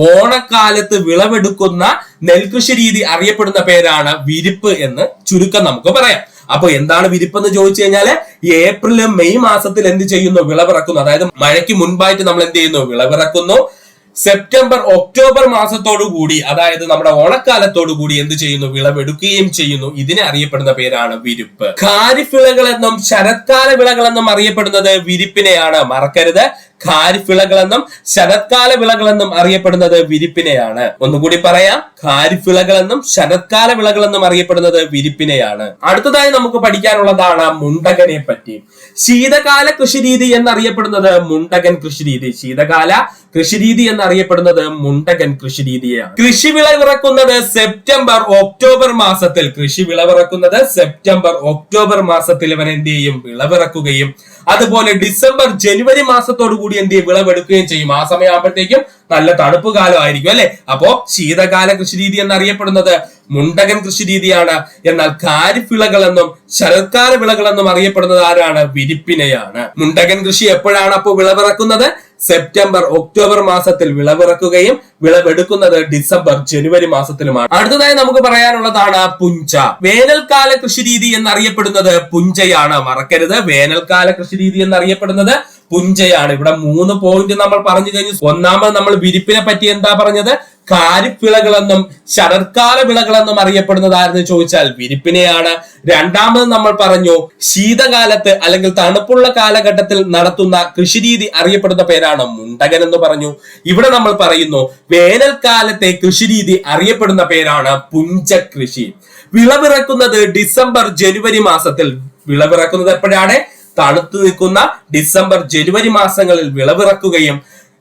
ഓണക്കാലത്ത് വിളവെടുക്കുന്ന നെൽകൃഷി രീതി അറിയപ്പെടുന്ന പേരാണ് വിരിപ്പ് എന്ന് ചുരുക്കം നമുക്ക് പറയാം. അപ്പൊ എന്താണ് വിരിപ്പ് എന്ന് ചോദിച്ചു കഴിഞ്ഞാല് ഏപ്രിൽ മെയ് മാസത്തിൽ എന്ത് ചെയ്യുന്നു? വിളവിറക്കുന്നു. അതായത് മഴയ്ക്ക് മുൻപായിട്ട് നമ്മൾ എന്ത് ചെയ്യുന്നു? വിളവിറക്കുന്നു. സെപ്റ്റംബർ ഒക്ടോബർ മാസത്തോടു കൂടി, അതായത് നമ്മുടെ ഓണക്കാലത്തോടു കൂടി എന്ത് ചെയ്യുന്നു? വിളവെടുക്കുകയും ചെയ്യുന്നു. ഇതിനെ അറിയപ്പെടുന്ന പേരാണ് വിരിപ്പ്. ഖാരിഫ് വിളകളെന്നും ശരത്കാല വിളകളെന്നും അറിയപ്പെടുന്നത് വിരിപ്പിനെയാണ്. മറക്കരുത്, ഖാരിഫ് വിളകളെന്നും ശരത്കാല വിളകളെന്നും അറിയപ്പെടുന്നത് വിരിപ്പിനെയാണ്. ഒന്നുകൂടി പറയാം. ഖാരിഫ് വിളകളെന്നും ശരത്കാല വിളകളെന്നും അറിയപ്പെടുന്നത് വിരിപ്പിനെയാണ്. അടുത്തതായി നമുക്ക് പഠിക്കാനുള്ളതാണ് മുണ്ടകനെ പറ്റി. ശീതകാല കൃഷിരീതി എന്നറിയപ്പെടുന്നത് മുണ്ടകൻ കൃഷിരീതി. ശീതകാല കൃഷിരീതി എന്നറിയപ്പെടുന്നത് മുണ്ടകൻ കൃഷിരീതിയാണ്. കൃഷി വിളവിറക്കുന്നത് സെപ്റ്റംബർ ഒക്ടോബർ മാസത്തിൽ. കൃഷി വിളവിറക്കുന്നത് സെപ്റ്റംബർ ഒക്ടോബർ മാസത്തിൽ ഇവൻ എന്ത് ചെയ്യും? വിളവിറക്കുകയും അതുപോലെ ഡിസംബർ ജനുവരി മാസത്തോടു കൂടി എന്ത് ചെയ്യും? വിളവെടുക്കുകയും ചെയ്യും. ആ സമയമാകുമ്പോഴത്തേക്കും നല്ല തണുപ്പ് കാലമായിരിക്കും അല്ലെ. അപ്പോ ശീതകാല കൃഷിരീതി എന്നറിയപ്പെടുന്നത് മുണ്ടകൻ കൃഷിരീതിയാണ്. എന്നാൽ ഖാരിഫ് വിളകളെന്നും ശരത്കാല വിളകളെന്നും അറിയപ്പെടുന്നത് ആരാണ്? വിരിപ്പിനെയാണ്. മുണ്ടകൻ കൃഷി എപ്പോഴാണ് അപ്പോൾ വിളവിറക്കുന്നത്? സെപ്റ്റംബർ ഒക്ടോബർ മാസത്തിൽ വിളവിറക്കുകയും വിളവെടുക്കുന്നത് ഡിസംബർ ജനുവരി മാസത്തിലുമാണ്. അടുത്തതായി നമുക്ക് പറയാനുള്ളതാണ് പുഞ്ച. വേനൽക്കാല കൃഷിരീതി എന്നറിയപ്പെടുന്നത് പുഞ്ചയാണ്. മറക്കരുത്, വേനൽക്കാല കൃഷിരീതി എന്നറിയപ്പെടുന്നത് പുഞ്ചയാണ്. ഇവിടെ 3 പോയിന്റ് നമ്മൾ പറഞ്ഞു കഴിഞ്ഞു. ഒന്നാമത് നമ്മൾ വിരിപ്പിനെ പറ്റി എന്താ പറഞ്ഞത്? ഖാരിഫ് വിളകളെന്നും ശരത്കാല വിളകളെന്നും അറിയപ്പെടുന്നത് ആരെന്ന് ചോദിച്ചാൽ വിരിപ്പിനെയാണ്. രണ്ടാമത് നമ്മൾ പറഞ്ഞു ശീതകാലത്ത് അല്ലെങ്കിൽ തണുപ്പുള്ള കാലഘട്ടത്തിൽ നടത്തുന്ന കൃഷിരീതി അറിയപ്പെടുന്ന പേരാണ് മുണ്ടകൻ എന്ന് പറഞ്ഞു. ഇവിടെ നമ്മൾ പറയുന്നു വേനൽക്കാലത്തെ കൃഷിരീതി അറിയപ്പെടുന്ന പേരാണ് പുഞ്ചകൃഷി. വിളവിറക്കുന്നത് ഡിസംബർ ജനുവരി മാസത്തിൽ. വിളവിറക്കുന്നത് എപ്പോഴാണ്? തണുത്തു നിൽക്കുന്ന ഡിസംബർ ജനുവരി മാസങ്ങളിൽ വിളവിറക്കുകയും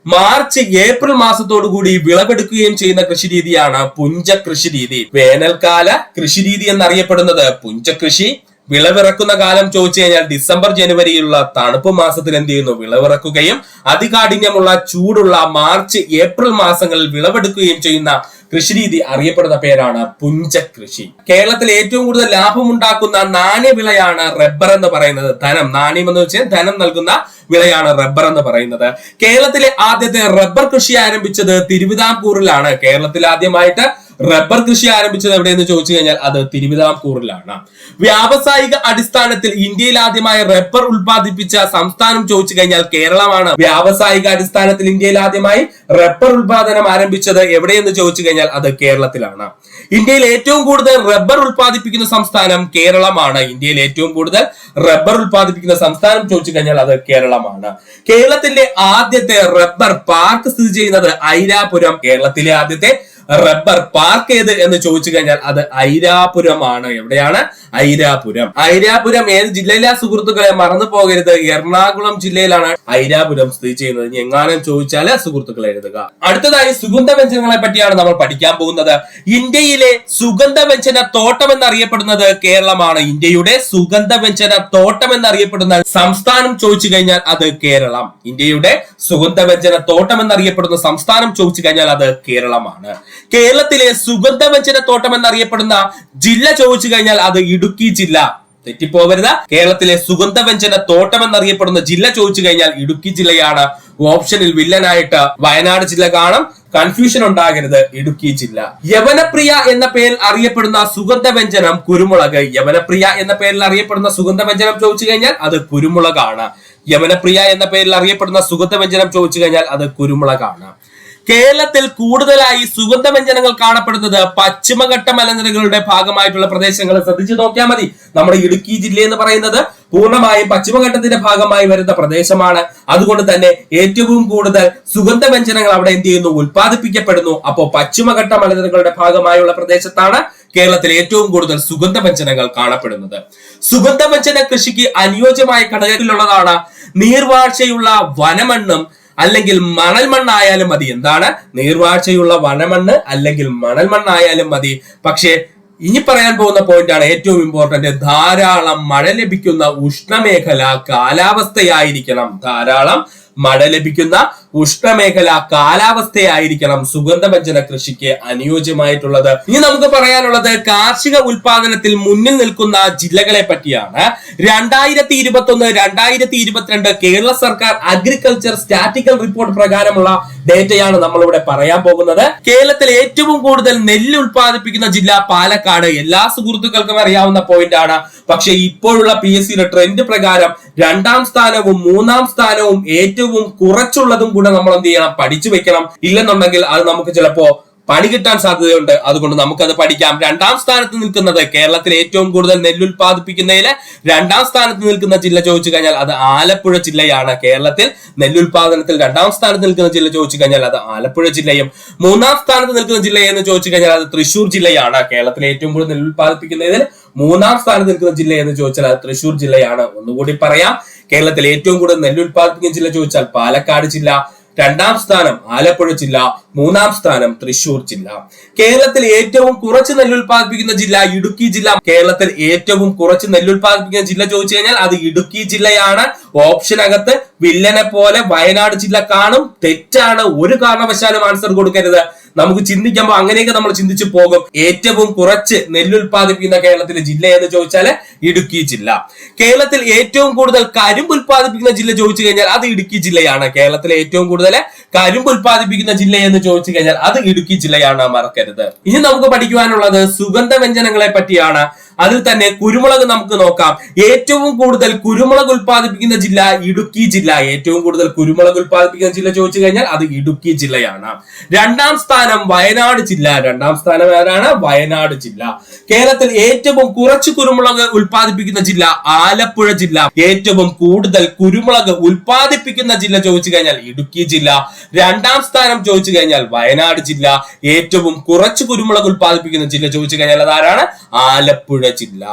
മാർച്ച് ഏപ്രിൽ മാസത്തോടുകൂടി വിളവെടുക്കുകയും ചെയ്യുന്ന കൃഷിരീതിയാണ് പുഞ്ച കൃഷിരീതി. വേനൽക്കാല കൃഷിരീതി എന്നറിയപ്പെടുന്നത് പുഞ്ചകൃഷി. വിളവിറക്കുന്ന കാലം ചോദിച്ചു കഴിഞ്ഞാൽ ഡിസംബർ ജനുവരിയിലുള്ള തണുപ്പ് മാസത്തിൽ എന്ത് ചെയ്യുന്നു, വിളവിറക്കുകയും അതികാഠിന്യമുള്ള ചൂടുള്ള മാർച്ച് ഏപ്രിൽ മാസങ്ങളിൽ വിളവെടുക്കുകയും ചെയ്യുന്ന കൃഷിരീതി അറിയപ്പെടുന്ന പേരാണ് പുഞ്ചകൃഷി. കേരളത്തിൽ ഏറ്റവും കൂടുതൽ ലാഭമുണ്ടാക്കുന്ന നാണ്യവിളയാണ് റബ്ബർ എന്ന് പറയുന്നത്. നാണ്യം എന്ന് വെച്ചാൽ ധനം നൽകുന്ന വിളയാണ് റബ്ബർ എന്ന് പറയുന്നത്. കേരളത്തിലെ ആദ്യത്തെ റബ്ബർ കൃഷി ആരംഭിച്ചത് തിരുവിതാംകൂറിലാണ്. കേരളത്തിൽ ആദ്യമായിട്ട് റബ്ബർ കൃഷി ആരംഭിച്ചത് എവിടെയെന്ന് ചോദിച്ചു കഴിഞ്ഞാൽ അത് തിരുവിതാംകൂറിലാണ്. വ്യാവസായിക അടിസ്ഥാനത്തിൽ ഇന്ത്യയിൽ ആദ്യമായി റബ്ബർ ഉൽപ്പാദിപ്പിച്ച സംസ്ഥാനം ചോദിച്ചു കഴിഞ്ഞാൽ കേരളമാണ്. വ്യാവസായിക അടിസ്ഥാനത്തിൽ ഇന്ത്യയിൽ ആദ്യമായി റബ്ബർ ഉൽപാദനം ആരംഭിച്ചത് എവിടെയെന്ന് ചോദിച്ചു കഴിഞ്ഞാൽ അത് കേരളത്തിലാണ്. ഇന്ത്യയിൽ ഏറ്റവും കൂടുതൽ റബ്ബർ ഉൽപ്പാദിപ്പിക്കുന്ന സംസ്ഥാനം കേരളമാണ്. ഇന്ത്യയിൽ ഏറ്റവും കൂടുതൽ റബ്ബർ ഉൽപ്പാദിപ്പിക്കുന്ന സംസ്ഥാനം ചോദിച്ചു കഴിഞ്ഞാൽ അത് കേരളമാണ്. കേരളത്തിന്റെ ആദ്യത്തെ റബ്ബർ പാർക്ക് സ്ഥിതി ചെയ്യുന്നത് ഐരാപുരം. കേരളത്തിലെ ആദ്യത്തെ റബ്ബർ പാർക്ക് ഏത് എന്ന് ചോദിച്ചു കഴിഞ്ഞാൽ അത് ഐരാപുരമാണ്. എവിടെയാണ്? ഐരാപുരം. ഐരാപുരം ഏത് ജില്ലയിലെ സുഹൃത്തുക്കളെ മറന്നു പോകരുത്, എറണാകുളം ജില്ലയിലാണ് ഐരാപുരം സ്ഥിതി ചെയ്യുന്നത്. ഇനി എങ്ങാനും ചോദിച്ചാല് സുഹൃത്തുക്കൾ എഴുതുക. അടുത്തതായി സുഗന്ധവ്യഞ്ജനങ്ങളെ പറ്റിയാണ് നമ്മൾ പഠിക്കാൻ പോകുന്നത്. ഇന്ത്യയിലെ സുഗന്ധവ്യഞ്ജന തോട്ടം എന്നറിയപ്പെടുന്നത് കേരളമാണ്. ഇന്ത്യയുടെ സുഗന്ധവ്യഞ്ജന തോട്ടം എന്നറിയപ്പെടുന്ന സംസ്ഥാനം ചോദിച്ചു കഴിഞ്ഞാൽ അത് കേരളം. ഇന്ത്യയുടെ സുഗന്ധവ്യഞ്ജന തോട്ടം എന്നറിയപ്പെടുന്ന സംസ്ഥാനം ചോദിച്ചു കഴിഞ്ഞാൽ അത് കേരളമാണ്. കേരളത്തിലെ സുഗന്ധവ്യഞ്ജന തോട്ടം എന്നറിയപ്പെടുന്ന ജില്ല ചോദിച്ചു കഴിഞ്ഞാൽ അത് ഇടുക്കി ജില്ല. തെറ്റിപ്പോവരുത്. കേരളത്തിലെ സുഗന്ധവ്യഞ്ജന തോട്ടം എന്നറിയപ്പെടുന്ന ജില്ല ചോദിച്ചു കഴിഞ്ഞാൽ ഇടുക്കി ജില്ലയാണ്. ഓപ്ഷനിൽ വില്ലനായിട്ട് വയനാട് ജില്ല കാണും. കൺഫ്യൂഷൻ ഉണ്ടാകരുത്, ഇടുക്കി ജില്ല. യവനപ്രിയ എന്ന പേരിൽ അറിയപ്പെടുന്ന സുഗന്ധവ്യഞ്ജനം കുരുമുളക്. യവനപ്രിയ എന്ന പേരിൽ അറിയപ്പെടുന്ന സുഗന്ധവ്യഞ്ജനം ചോദിച്ചു കഴിഞ്ഞാൽ അത് കുരുമുളകാണ്. യവനപ്രിയ എന്ന പേരിൽ അറിയപ്പെടുന്ന സുഗന്ധവ്യഞ്ജനം ചോദിച്ചു കഴിഞ്ഞാൽ അത് കുരുമുളകാണ്. കേരളത്തിൽ കൂടുതലായി സുഗന്ധവ്യഞ്ജനങ്ങൾ കാണപ്പെടുന്നത് പശ്ചിമഘട്ട മലനിരകളുടെ ഭാഗമായിട്ടുള്ള പ്രദേശങ്ങൾ. ശ്രദ്ധിച്ചു നോക്കിയാൽ മതി. നമ്മുടെ ഇടുക്കി ജില്ല എന്ന് പറയുന്നത് പൂർണ്ണമായും പശ്ചിമഘട്ടത്തിന്റെ ഭാഗമായി വരുന്ന പ്രദേശമാണ്. അതുകൊണ്ട് തന്നെ ഏറ്റവും കൂടുതൽ സുഗന്ധവ്യഞ്ജനങ്ങൾ അവിടെ എന്ത് ചെയ്യുന്നു, ഉൽപ്പാദിപ്പിക്കപ്പെടുന്നു. അപ്പോൾ പശ്ചിമഘട്ട മലനിരകളുടെ ഭാഗമായുള്ള പ്രദേശത്താണ് കേരളത്തിൽ ഏറ്റവും കൂടുതൽ സുഗന്ധവ്യഞ്ജനങ്ങൾ കാണപ്പെടുന്നത്. സുഗന്ധവ്യഞ്ജന കൃഷിക്ക് അനുയോജ്യമായ ഘടകത്തിലുള്ളതാണ് നീർവാഴ്ചയുള്ള വനമണ്ണും അല്ലെങ്കിൽ മണൽ മണ്ണായാലും മതി. എന്താണ്? നീർവാഴ്ചയുള്ള വനമണ്ണ് അല്ലെങ്കിൽ മണൽ മണ്ണായാലും മതി. പക്ഷേ ഇനി പറയാൻ പോകുന്ന പോയിന്റ് ആണ് ഏറ്റവും ഇമ്പോർട്ടന്റ്. ധാരാളം മഴ ലഭിക്കുന്ന ഉഷ്ണമേഖല കാലാവസ്ഥയായിരിക്കണം. ധാരാളം മഴ ലഭിക്കുന്ന ഉഷ്ണമേഖല കാലാവസ്ഥയായിരിക്കണം സുഗന്ധവ്യഞ്ജന കൃഷിക്ക് അനുയോജ്യമായിട്ടുള്ളത്. ഇനി നമുക്ക് പറയാനുള്ളത് കാർഷിക ഉൽപാദനത്തിൽ മുന്നിൽ നിൽക്കുന്ന ജില്ലകളെ പറ്റിയാണ്. 2021-2022 കേരള സർക്കാർ അഗ്രികൾച്ചർ സ്റ്റാറ്റിക്കൽ റിപ്പോർട്ട് പ്രകാരമുള്ള ഡേറ്റയാണ് നമ്മളിവിടെ പറയാൻ പോകുന്നത്. കേരളത്തിൽ ഏറ്റവും കൂടുതൽ നെല്ല് ഉൽപ്പാദിപ്പിക്കുന്ന ജില്ല പാലക്കാട്. എല്ലാ സുഹൃത്തുക്കൾക്കും അറിയാവുന്ന പോയിന്റ് ആണ്. പക്ഷെ ഇപ്പോഴുള്ള PSCയുടെ ട്രെൻഡ് പ്രകാരം 2ാം സ്ഥാനവും 3ാം സ്ഥാനവും ഏറ്റവും കുറച്ചുള്ളതും കൂടെ നമ്മൾ എന്ത് ചെയ്യണം, പഠിച്ചു വെക്കണം. ഇല്ലെന്നുണ്ടെങ്കിൽ അത് നമുക്ക് ചിലപ്പോ പണി കിട്ടാൻ സാധ്യതയുണ്ട്. അതുകൊണ്ട് നമുക്കത് പഠിക്കാം. 2ാം സ്ഥാനത്ത് നിൽക്കുന്നത് കേരളത്തിൽ ഏറ്റവും കൂടുതൽ നെല്ലുൽപാദിപ്പിക്കുന്നതില് 2ാം സ്ഥാനത്ത് നിൽക്കുന്ന ജില്ല ചോദിച്ചു കഴിഞ്ഞാൽ അത് ആലപ്പുഴ ജില്ലയാണ്. കേരളത്തിൽ നെല്ലുൽപാദനത്തിൽ 2ാം സ്ഥാനത്ത് നിൽക്കുന്ന ജില്ല ചോദിച്ചു കഴിഞ്ഞാൽ അത് ആലപ്പുഴ ജില്ലയും. 3ാം സ്ഥാനത്ത് നിൽക്കുന്ന ജില്ല എന്ന് ചോദിച്ചു കഴിഞ്ഞാൽ അത് തൃശ്ശൂർ ജില്ലയാണ്. കേരളത്തിൽ ഏറ്റവും കൂടുതൽ നെല്ലുൽപാദിപ്പിക്കുന്നതിൽ 3ാം സ്ഥാനത്ത് നിൽക്കുന്ന ജില്ല എന്ന് ചോദിച്ചാൽ അത് തൃശ്ശൂർ ജില്ലയാണ്. ഒന്നുകൂടി പറയാം. കേരളത്തിൽ ഏറ്റവും കൂടുതൽ നെല്ലുൽപാദിപ്പിക്കുന്ന ജില്ല ചോദിച്ചാൽ പാലക്കാട് ജില്ല, 2ാം സ്ഥാനം ആലപ്പുഴ ജില്ല, 3ാം സ്ഥാനം തൃശ്ശൂർ ജില്ല. കേരളത്തിൽ ഏറ്റവും കുറച്ച് നെല്ലുൽപാദിപ്പിക്കുന്ന ജില്ല ഇടുക്കി ജില്ല. കേരളത്തിൽ ഏറ്റവും കുറച്ച് നെല്ലുൽപാദിപ്പിക്കുന്ന ജില്ല ചോദിച്ചു കഴിഞ്ഞാൽ അത് ഇടുക്കി ജില്ലയാണ്. ഓപ്ഷനകത്ത് വില്ലനെ പോലെ വയനാട് ജില്ല കാണും. തെറ്റാണ്. ഒരു കാരണവശാലും ആൻസർ കൊടുക്കരുത്. നമുക്ക് ചിന്തിക്കുമ്പോൾ അങ്ങനെയൊക്കെ നമ്മൾ ചിന്തിച്ചു പോകും. ഏറ്റവും കുറച്ച് നെല്ലുൽപാദിപ്പിക്കുന്ന കേരളത്തിലെ ജില്ല എന്ന് ചോദിച്ചാല് ഇടുക്കി ജില്ല. കേരളത്തിൽ ഏറ്റവും കൂടുതൽ കരിമ്പ് ഉൽപ്പാദിപ്പിക്കുന്ന ജില്ല ചോദിച്ചു കഴിഞ്ഞാൽ അത് ഇടുക്കി ജില്ലയാണ്. കേരളത്തിലെ ഏറ്റവും കൂടുതൽ കരിമ്പ് ഉൽപ്പാദിപ്പിക്കുന്ന ജില്ല എന്ന് ചോദിച്ചു കഴിഞ്ഞാൽ അത് ഇടുക്കി ജില്ലയാണ്. മറക്കരുത്. ഇനി നമുക്ക് പഠിക്കുവാനുള്ളത് സുഗന്ധവ്യഞ്ജനങ്ങളെ പറ്റിയാണ്. അതിൽ തന്നെ കുരുമുളക് നമുക്ക് നോക്കാം. ഏറ്റവും കൂടുതൽ കുരുമുളക് ഉൽപ്പാദിപ്പിക്കുന്ന ജില്ല ഇടുക്കി ജില്ല. ഏറ്റവും കൂടുതൽ കുരുമുളക് ഉൽപ്പാദിപ്പിക്കുന്ന ജില്ല ചോദിച്ചു കഴിഞ്ഞാൽ അത് ഇടുക്കി ജില്ലയാണ്. 2ാം സ്ഥാനം വയനാട് ജില്ല. 2ാം സ്ഥാനം ആരാണ്? വയനാട് ജില്ല. കേരളത്തിൽ ഏറ്റവും കുറച്ച് കുരുമുളക് ഉൽപ്പാദിപ്പിക്കുന്ന ജില്ല ആലപ്പുഴ ജില്ല. ഏറ്റവും കൂടുതൽ കുരുമുളക് ഉൽപ്പാദിപ്പിക്കുന്ന ജില്ല ചോദിച്ചു കഴിഞ്ഞാൽ ഇടുക്കി ജില്ല. 2ാം സ്ഥാനം ചോദിച്ചു കഴിഞ്ഞാൽ വയനാട് ജില്ല. ഏറ്റവും കുറച്ച് കുരുമുളക് ഉൽപ്പാദിപ്പിക്കുന്ന ജില്ല ചോദിച്ചു കഴിഞ്ഞാൽ അതാരാണ്? ആലപ്പുഴ ജില്ല.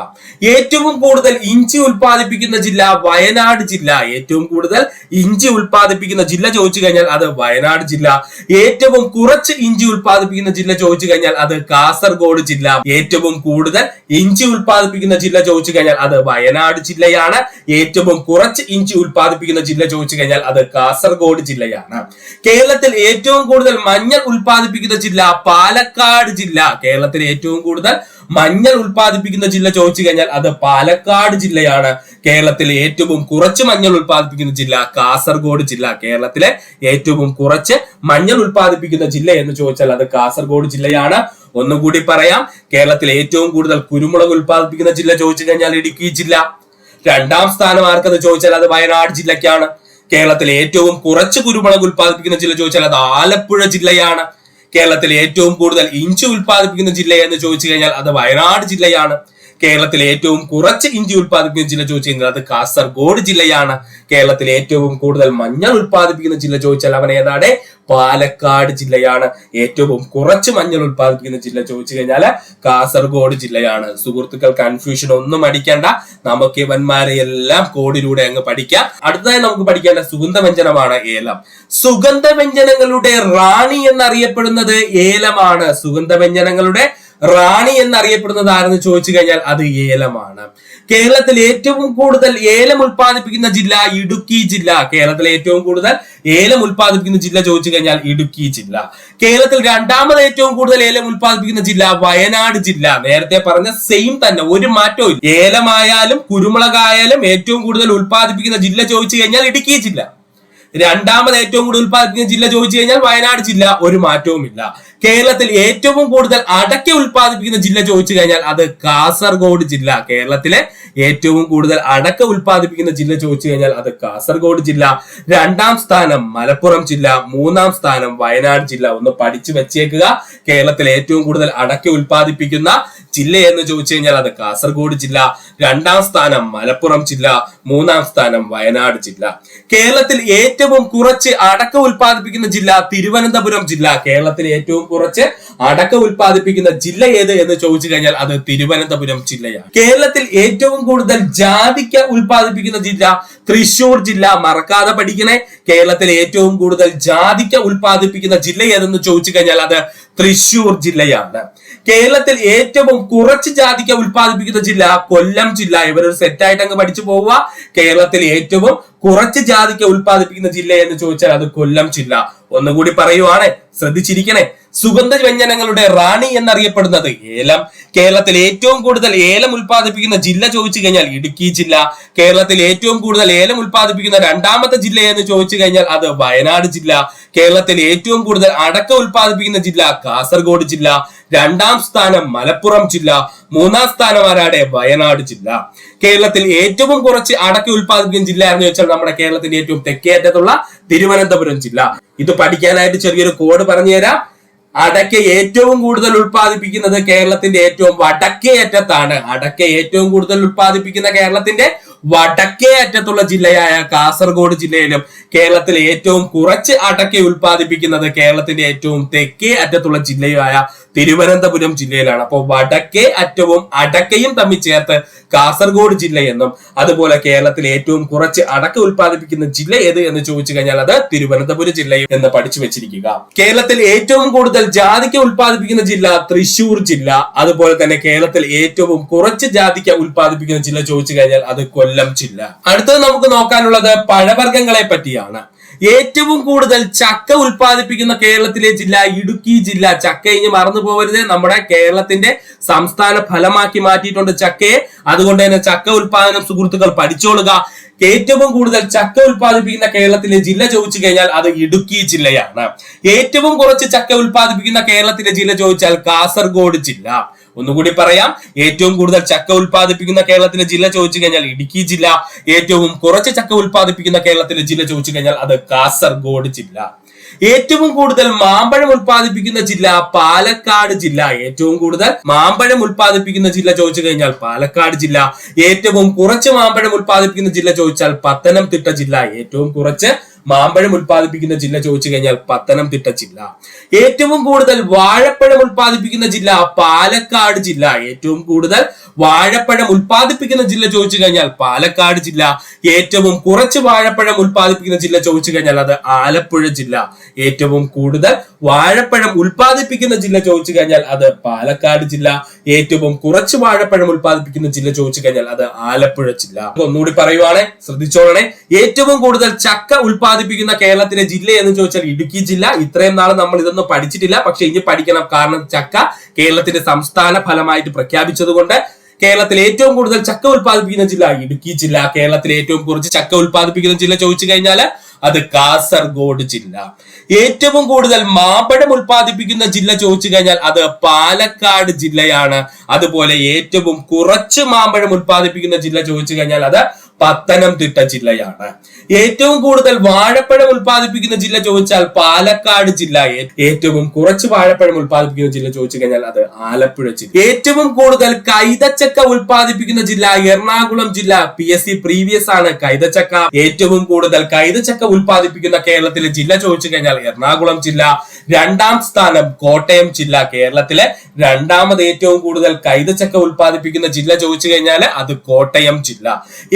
ഏറ്റവും കൂടുതൽ ഇഞ്ചി ഉൽപ്പാദിപ്പിക്കുന്ന ജില്ല വയനാട് ജില്ല. ഏറ്റവും കൂടുതൽ ഇഞ്ചി ഉൽപ്പാദിപ്പിക്കുന്ന ജില്ല ചോദിച്ചു കഴിഞ്ഞാൽ അത് വയനാട് ജില്ല. ഏറ്റവും കുറച്ച് ഇഞ്ചി ഉൽപ്പാദിപ്പിക്കുന്ന ജില്ല ചോദിച്ചു കഴിഞ്ഞാൽ അത് കാസർഗോഡ് ജില്ല. ഏറ്റവും കൂടുതൽ ഇഞ്ചി ഉൽപ്പാദിപ്പിക്കുന്ന ജില്ല ചോദിച്ചു കഴിഞ്ഞാൽ അത് വയനാട് ജില്ലയാണ്. ഏറ്റവും കുറച്ച് ഇഞ്ചി ഉൽപ്പാദിപ്പിക്കുന്ന ജില്ല ചോദിച്ചു കഴിഞ്ഞാൽ അത് കാസർഗോഡ് ജില്ലയാണ്. കേരളത്തിൽ ഏറ്റവും കൂടുതൽ മഞ്ഞൾ ഉൽപ്പാദിപ്പിക്കുന്ന ജില്ല പാലക്കാട് ജില്ല. കേരളത്തിൽ ഏറ്റവും കൂടുതൽ മഞ്ഞൾ ഉൽപ്പാദിപ്പിക്കുന്ന ജില്ല ചോദിച്ചു കഴിഞ്ഞാൽ അത് പാലക്കാട് ജില്ലയാണ്. കേരളത്തിലെ ഏറ്റവും കുറച്ച് മഞ്ഞൾ ഉൽപ്പാദിപ്പിക്കുന്ന ജില്ല കാസർഗോഡ് ജില്ല. കേരളത്തിലെ ഏറ്റവും കുറച്ച് മഞ്ഞൾ ഉൽപ്പാദിപ്പിക്കുന്ന ജില്ല എന്ന് ചോദിച്ചാൽ അത് കാസർഗോഡ് ജില്ലയാണ്. ഒന്നുകൂടി പറയാം, കേരളത്തിലെ ഏറ്റവും കൂടുതൽ കുരുമുളക് ഉൽപ്പാദിപ്പിക്കുന്ന ജില്ല ചോദിച്ചു കഴിഞ്ഞാൽ ഇടുക്കി ജില്ല. രണ്ടാം സ്ഥാനം ആർക്കെന്ന് ചോദിച്ചാൽ അത് വയനാട് ജില്ലയ്ക്കാണ്. കേരളത്തിലെ ഏറ്റവും കുറച്ച് കുരുമുളക് ഉൽപ്പാദിപ്പിക്കുന്ന ജില്ല ചോദിച്ചാൽ അത് ആലപ്പുഴ ജില്ലയാണ്. കേരളത്തിലെ ഏറ്റവും കൂടുതൽ ഇഞ്ചി ഉൽപ്പാദിപ്പിക്കുന്ന ജില്ല എന്ന് ചോദിച്ചു കഴിഞ്ഞാൽ അത് വയനാട് ജില്ലയാണ്. കേരളത്തിലെ ഏറ്റവും കുറച്ച് ഇഞ്ചി ഉൽപ്പാദിപ്പിക്കുന്ന ജില്ല ചോദിച്ചു കഴിഞ്ഞാൽ അത് കാസർഗോഡ് ജില്ലയാണ്. കേരളത്തിലെ ഏറ്റവും കൂടുതൽ മഞ്ഞൾ ഉൽപ്പാദിപ്പിക്കുന്ന ജില്ല ചോദിച്ചാൽ അവൻ ഏതാണ്? പാലക്കാട് ജില്ലയാണ്. ഏറ്റവും കുറച്ച് മഞ്ഞൾ ഉൽപ്പാദിപ്പിക്കുന്ന ജില്ല ചോദിച്ചു കഴിഞ്ഞാൽ കാസർഗോഡ് ജില്ലയാണ്. സുഹൃത്തുക്കൾ കൺഫ്യൂഷൻ ഒന്നും അടിക്കേണ്ട, നമുക്ക് ഇവന്മാരെ എല്ലാം കോഡിലൂടെ അങ്ങ് പഠിക്കാം. അടുത്തതായി നമുക്ക് പഠിക്കേണ്ട സുഗന്ധവ്യഞ്ജനമാണ് ഏലം. സുഗന്ധവ്യഞ്ജനങ്ങളുടെ റാണി എന്നറിയപ്പെടുന്നത് ഏലമാണ്. സുഗന്ധവ്യഞ്ജനങ്ങളുടെ റാണി എന്നറിയപ്പെടുന്നത് ആരെന്ന് ചോദിച്ചു കഴിഞ്ഞാൽ അത് ഏലമാണ്. കേരളത്തിൽ ഏറ്റവും കൂടുതൽ ഏലം ഉൽപ്പാദിപ്പിക്കുന്ന ജില്ല ഇടുക്കി ജില്ല. കേരളത്തിലെ ഏറ്റവും കൂടുതൽ ഏലം ഉൽപ്പാദിപ്പിക്കുന്ന ജില്ല ചോദിച്ചു കഴിഞ്ഞാൽ ഇടുക്കി ജില്ല. കേരളത്തിൽ രണ്ടാമത് ഏറ്റവും കൂടുതൽ ഏലം ഉൽപ്പാദിപ്പിക്കുന്ന ജില്ല വയനാട് ജില്ല. നേരത്തെ പറഞ്ഞ സെയിം തന്നെ, ഒരു മാറ്റവും ഇല്ല. ഏലമായാലും കുരുമുളകായാലും ഏറ്റവും കൂടുതൽ ഉൽപ്പാദിപ്പിക്കുന്ന ജില്ല ചോദിച്ചു കഴിഞ്ഞാൽ ഇടുക്കി ജില്ല. രണ്ടാമത് ഏറ്റവും കൂടുതൽ ഉൽപ്പാദിപ്പിക്കുന്ന ജില്ല ചോദിച്ചു കഴിഞ്ഞാൽ വയനാട് ജില്ല. ഒരു മാറ്റവുമില്ല. കേരളത്തിൽ ഏറ്റവും കൂടുതൽ അടയ്ക്ക ഉൽപ്പാദിപ്പിക്കുന്ന ജില്ല ചോദിച്ചു കഴിഞ്ഞാൽ അത് കാസർഗോഡ് ജില്ല. കേരളത്തിലെ ഏറ്റവും കൂടുതൽ അടക്ക ഉൽപ്പാദിപ്പിക്കുന്ന ജില്ല ചോദിച്ചു കഴിഞ്ഞാൽ അത് കാസർഗോഡ് ജില്ല. രണ്ടാം സ്ഥാനം മലപ്പുറം ജില്ല. മൂന്നാം സ്ഥാനം വയനാട് ജില്ല. ഒന്ന് പഠിച്ചു വെച്ചേക്കുക. കേരളത്തിൽ ഏറ്റവും കൂടുതൽ അടക്ക ഉൽപ്പാദിപ്പിക്കുന്ന ജില്ല എന്ന് ചോദിച്ചു കഴിഞ്ഞാൽ അത് കാസർഗോഡ് ജില്ല. രണ്ടാം സ്ഥാനം മലപ്പുറം ജില്ല. മൂന്നാം സ്ഥാനം വയനാട് ജില്ല. കേരളത്തിൽ ഏറ്റവും കുറച്ച് അടക്ക ഉൽപ്പാദിപ്പിക്കുന്ന ജില്ല തിരുവനന്തപുരം ജില്ല. കേരളത്തിൽ ഏറ്റവും കുറച്ച് അടക്ക ഉൽപ്പാദിപ്പിക്കുന്ന ജില്ല ഏത് എന്ന് ചോദിച്ചു കഴിഞ്ഞാൽ അത് തിരുവനന്തപുരം ജില്ലയാണ്. കേരളത്തിൽ ഏറ്റവും കൂടുതൽ ജാതിക്ക ഉൽപ്പാദിപ്പിക്കുന്ന ജില്ല തൃശൂർ ജില്ല. മറക്കാതെ പഠിക്കണേ. കേരളത്തിൽ ഏറ്റവും കൂടുതൽ ജാതിക്ക ഉൽപ്പാദിപ്പിക്കുന്ന ജില്ല ഏതെന്ന് ചോദിച്ചു കഴിഞ്ഞാൽ അത് തൃശൂർ ജില്ലയാണ്. കേരളത്തിൽ ഏറ്റവും കുറച്ച് ജാതിക്ക ഉൽപ്പാദിപ്പിക്കുന്ന ജില്ല കൊല്ലം ജില്ല. ഇവരൊരു സെറ്റായിട്ട് അങ്ങ് പഠിച്ചു പോവുക. കേരളത്തിൽ ഏറ്റവും കുറച്ച് ജാതിക്ക ഉൽപ്പാദിപ്പിക്കുന്ന ജില്ല എന്ന് ചോദിച്ചാൽ അത് കൊല്ലം ജില്ല. ഒന്നുകൂടി പറയുവാണ്, ശ്രദ്ധിച്ചിരിക്കണേ. സുഗന്ധ വ്യഞ്ജനങ്ങളുടെ റാണി എന്നറിയപ്പെടുന്നത് ഏലം. കേരളത്തിൽ ഏറ്റവും കൂടുതൽ ഏലം ഉൽപ്പാദിപ്പിക്കുന്ന ജില്ല ചോദിച്ചു കഴിഞ്ഞാൽ ഇടുക്കി ജില്ല. കേരളത്തിൽ ഏറ്റവും കൂടുതൽ ഏലം ഉൽപ്പാദിപ്പിക്കുന്ന രണ്ടാമത്തെ ജില്ല എന്ന് ചോദിച്ചു കഴിഞ്ഞാൽ അത് വയനാട് ജില്ല. കേരളത്തിൽ ഏറ്റവും കൂടുതൽ അടക്ക ഉൽപ്പാദിപ്പിക്കുന്ന ജില്ല കാസർഗോഡ് ജില്ല. രണ്ടാം സ്ഥാനം മലപ്പുറം ജില്ല. മൂന്നാം സ്ഥാനം ആരാടെ? വയനാട് ജില്ല. കേരളത്തിൽ ഏറ്റവും കുറച്ച് അടക്ക ഉൽപ്പാദിപ്പിക്കുന്ന ജില്ല എന്ന് വെച്ചാൽ നമ്മുടെ കേരളത്തിന്റെ ഏറ്റവും തെക്കേ അറ്റത്തുള്ള തിരുവനന്തപുരം ജില്ല. ഇത് പഠിക്കാനായിട്ട് ചെറിയൊരു കോഡ് പറഞ്ഞുതരാം. അടക്ക ഏറ്റവും കൂടുതൽ ഉൽപ്പാദിപ്പിക്കുന്നത് കേരളത്തിന്റെ ഏറ്റവും വടക്കേ അറ്റത്താണ്. അടക്ക ഏറ്റവും കൂടുതൽ ഉൽപ്പാദിപ്പിക്കുന്ന കേരളത്തിന്റെ വടക്കേ അറ്റത്തുള്ള ജില്ലയായ കാസർഗോഡ് ജില്ലയിലും കേരളത്തിലെ ഏറ്റവും കുറച്ച് അടക്ക ഉൽപ്പാദിപ്പിക്കുന്നത് കേരളത്തിന്റെ ഏറ്റവും തെക്കേ അറ്റത്തുള്ള ജില്ലയായ തിരുവനന്തപുരം ജില്ലയിലാണ്. അപ്പോൾ വടക്കേ അറ്റവും അടക്കയും തമ്മിൽ ചേർത്ത് കാസർഗോഡ് ജില്ല എന്നും, അതുപോലെ കേരളത്തിലെ ഏറ്റവും കുറച്ച് അടക്ക ഉൽപ്പാദിപ്പിക്കുന്ന ജില്ല ഏത് എന്ന് ചോദിച്ചു കഴിഞ്ഞാൽ അത് തിരുവനന്തപുരം ജില്ലയും എന്ന് പഠിച്ചു വെച്ചിരിക്കുക. കേരളത്തിൽ ഏറ്റവും കൂടുതൽ ജാതിക്ക ഉൽപ്പാദിപ്പിക്കുന്ന ജില്ല തൃശൂർ ജില്ല. അതുപോലെ തന്നെ കേരളത്തിൽ ഏറ്റവും കുറച്ച് ജാതിക്ക ഉൽപ്പാദിപ്പിക്കുന്ന ജില്ല ചോദിച്ചു കഴിഞ്ഞാൽ അത് കൊല്ലം ജില്ല. അടുത്തത് നമുക്ക് നോക്കാനുള്ളത് പഴവർഗ്ഗങ്ങളെ പറ്റിയാണ്. ഏറ്റവും കൂടുതൽ ചക്ക ഉൽപ്പാദിപ്പിക്കുന്ന കേരളത്തിലെ ജില്ല ഇടുക്കി ജില്ല. ചക്ക ഇനി മറന്നു പോകരുത്, നമ്മുടെ കേരളത്തിന്റെ സംസ്ഥാന ഫലമാക്കി മാറ്റിയിട്ടുണ്ട് ചക്കയെ. അതുകൊണ്ട് തന്നെ ചക്ക ഉൽപാദനം സുഹൃത്തുക്കൾ പഠിച്ചോളുക. ഏറ്റവും കൂടുതൽ ചക്ക ഉൽപ്പാദിപ്പിക്കുന്ന കേരളത്തിലെ ജില്ല ചോദിച്ചു കഴിഞ്ഞാൽ അത് ഇടുക്കി ജില്ലയാണ്. ഏറ്റവും കുറച്ച് ചക്ക ഉൽപ്പാദിപ്പിക്കുന്ന കേരളത്തിലെ ജില്ല ചോദിച്ചാൽ കാസർഗോഡ് ജില്ല. ഒന്നുകൂടി പറയാം, ഏറ്റവും കൂടുതൽ ചക്ക ഉൽപ്പാദിപ്പിക്കുന്ന കേരളത്തിലെ ജില്ല ചോദിച്ചു കഴിഞ്ഞാൽ ഇടുക്കി ജില്ല. ഏറ്റവും കുറച്ച് ചക്ക ഉൽപ്പാദിപ്പിക്കുന്ന കേരളത്തിലെ ജില്ല ചോദിച്ചു കഴിഞ്ഞാൽ അത് കാസർഗോഡ് ജില്ല. ഏറ്റവും കൂടുതൽ മാമ്പഴം ഉൽപ്പാദിപ്പിക്കുന്ന ജില്ല പാലക്കാട് ജില്ല. ഏറ്റവും കൂടുതൽ മാമ്പഴം ഉൽപ്പാദിപ്പിക്കുന്ന ജില്ല ചോദിച്ചു കഴിഞ്ഞാൽ പാലക്കാട് ജില്ല. ഏറ്റവും കുറച്ച് മാമ്പഴം ഉൽപ്പാദിപ്പിക്കുന്ന ജില്ല ചോദിച്ചാൽ പത്തനംതിട്ട ജില്ല. ഏറ്റവും കുറച്ച് മാമ്പഴം ഉൽപ്പാദിപ്പിക്കുന്ന ജില്ല ചോദിച്ചു കഴിഞ്ഞാൽ പത്തനംതിട്ട ജില്ല. ഏറ്റവും കൂടുതൽ വാഴപ്പഴം ഉൽപ്പാദിപ്പിക്കുന്ന ജില്ല പാലക്കാട് ജില്ല. ഏറ്റവും കൂടുതൽ വാഴപ്പഴം ഉൽപ്പാദിപ്പിക്കുന്ന ജില്ല ചോദിച്ചു കഴിഞ്ഞാൽ പാലക്കാട് ജില്ല. ഏറ്റവും കുറച്ച് വാഴപ്പഴം ഉൽപ്പാദിപ്പിക്കുന്ന ജില്ല ചോദിച്ചു കഴിഞ്ഞാൽ അത് ആലപ്പുഴ ജില്ല. ഏറ്റവും കൂടുതൽ വാഴപ്പഴം ഉൽപ്പാദിപ്പിക്കുന്ന ജില്ല ചോദിച്ചു കഴിഞ്ഞാൽ അത് പാലക്കാട് ജില്ല. ഏറ്റവും കുറച്ച് വാഴപ്പഴം ഉൽപ്പാദിപ്പിക്കുന്ന ജില്ല ചോദിച്ചു കഴിഞ്ഞാൽ അത് ആലപ്പുഴ ജില്ല. ഒന്നുകൂടി പറയുവാണെ, ശ്രദ്ധിച്ചോളണേ. ഏറ്റവും കൂടുതൽ ചക്ക ഉൽപ്പാദിപ്പിക്കുന്ന കേരളത്തിലെ ജില്ല എന്ന് ചോദിച്ചാൽ ഇടുക്കി ജില്ല. ഇത്രയും നാൾ നമ്മൾ ഇതൊന്നും പഠിച്ചിട്ടില്ല, പക്ഷെ ഇനി പഠിക്കണം. കാരണം ചക്ക കേരളത്തിന്റെ സംസ്ഥാന ഫലമായിട്ട് പ്രഖ്യാപിച്ചതുകൊണ്ട് കേരളത്തിൽ ഏറ്റവും കൂടുതൽ ചക്ക ഉൽപ്പാദിപ്പിക്കുന്ന ജില്ല ഇടുക്കി ജില്ല. കേരളത്തിൽ ഏറ്റവും കുറച്ച് ചക്ക ഉൽപ്പാദിപ്പിക്കുന്ന ജില്ല ചോദിച്ചു കഴിഞ്ഞാൽ അത് കാസർഗോഡ് ജില്ല. ഏറ്റവും കൂടുതൽ മാമ്പഴം ഉൽപ്പാദിപ്പിക്കുന്ന ജില്ല ചോദിച്ചു കഴിഞ്ഞാൽ അത് പാലക്കാട് ജില്ലയാണ്. അതുപോലെ ഏറ്റവും കുറച്ച് മാമ്പഴം ഉൽപ്പാദിപ്പിക്കുന്ന ജില്ല ചോദിച്ചു കഴിഞ്ഞാൽ അത് പത്തനംതിട്ട ജില്ലയാണ്. ഏറ്റവും കൂടുതൽ വാഴപ്പഴം ഉൽപ്പാദിപ്പിക്കുന്ന ജില്ല ചോദിച്ചാൽ പാലക്കാട് ജില്ല. ഏറ്റവും കുറച്ച് വാഴപ്പഴം ഉൽപ്പാദിപ്പിക്കുന്ന ജില്ല ചോദിച്ചു കഴിഞ്ഞാൽ അത് ആലപ്പുഴ ജില്ല. ഏറ്റവും കൂടുതൽ കൈതച്ചക്ക ഉൽപ്പാദിപ്പിക്കുന്ന ജില്ല എറണാകുളം ജില്ല. PSC പ്രീവിയസ് ആണ് കൈതച്ചക്ക. ഏറ്റവും കൂടുതൽ കൈതച്ചക്ക ഉൽപ്പാദിപ്പിക്കുന്ന കേരളത്തിലെ ജില്ല ചോദിച്ചു കഴിഞ്ഞാൽ എറണാകുളം ജില്ല. രണ്ടാം സ്ഥാനം കോട്ടയം ജില്ല. കേരളത്തിലെ രണ്ടാമത് ഏറ്റവും കൂടുതൽ കൈതച്ചക്ക ഉൽപ്പാദിപ്പിക്കുന്ന ജില്ല ചോദിച്ചു കഴിഞ്ഞാൽ അത് കോട്ടയം ജില്ല.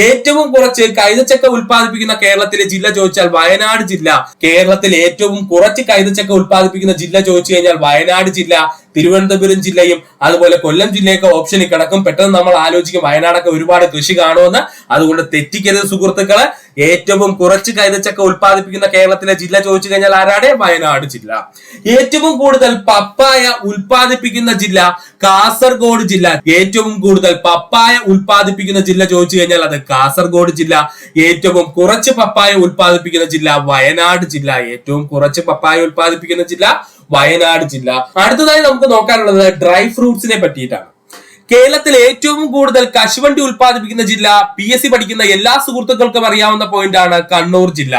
ഏറ്റവും കുറച്ച് കൈതച്ചക്ക ഉൽപ്പാദിപ്പിക്കുന്ന കേരളത്തിലെ ജില്ല ചോദിച്ചാൽ വയനാട് ജില്ല. കേരളത്തിൽ ഏറ്റവും കുറച്ച് കൈതച്ചക്ക ഉൽപ്പാദിപ്പിക്കുന്ന ജില്ല ചോദിച്ചു കഴിഞ്ഞാൽ വയനാട് ജില്ല. തിരുവനന്തപുരം ജില്ലയും അതുപോലെ കൊല്ലം ജില്ലയൊക്കെ ഓപ്ഷനിൽ കിടക്കും. പെട്ടെന്ന് നമ്മൾ ആലോചിക്കും വയനാടൊക്കെ ഒരുപാട് കൃഷി കാണുമെന്ന്. അതുകൊണ്ട് തെറ്റിക്കരുത് സുഹൃത്തുക്കളെ. ഏറ്റവും കുറച്ച് കൈതച്ചക്ക ഉൽപ്പാദിപ്പിക്കുന്ന കേരളത്തിലെ ജില്ല ചോദിച്ചു കഴിഞ്ഞാൽ ആരാണ്? വയനാട് ജില്ല. ഏറ്റവും കൂടുതൽ പപ്പായ ഉൽപ്പാദിപ്പിക്കുന്ന ജില്ല കാസർഗോഡ് ജില്ല. ഏറ്റവും കൂടുതൽ പപ്പായ ഉൽപ്പാദിപ്പിക്കുന്ന ജില്ല ചോദിച്ചു കഴിഞ്ഞാൽ അത് കാസർഗോഡ് ജില്ല. ഏറ്റവും കുറച്ച് പപ്പായ ഉൽപ്പാദിപ്പിക്കുന്ന ജില്ല വയനാട് ജില്ല. ഏറ്റവും കുറച്ച് പപ്പായ ഉൽപ്പാദിപ്പിക്കുന്ന ജില്ല വയനാട് ജില്ല. അടുത്തതായി നമുക്ക് നോക്കാനുള്ളത് ഡ്രൈ ഫ്രൂട്ട്സിനെ പറ്റിയിട്ടാണ്. കേരളത്തിൽ ഏറ്റവും കൂടുതൽ കശുവണ്ടി ഉൽപ്പാദിപ്പിക്കുന്ന ജില്ല PSC പഠിക്കുന്ന എല്ലാ സുഹൃത്തുക്കൾക്കും അറിയാവുന്ന പോയിന്റ് ആണ് കണ്ണൂർ ജില്ല.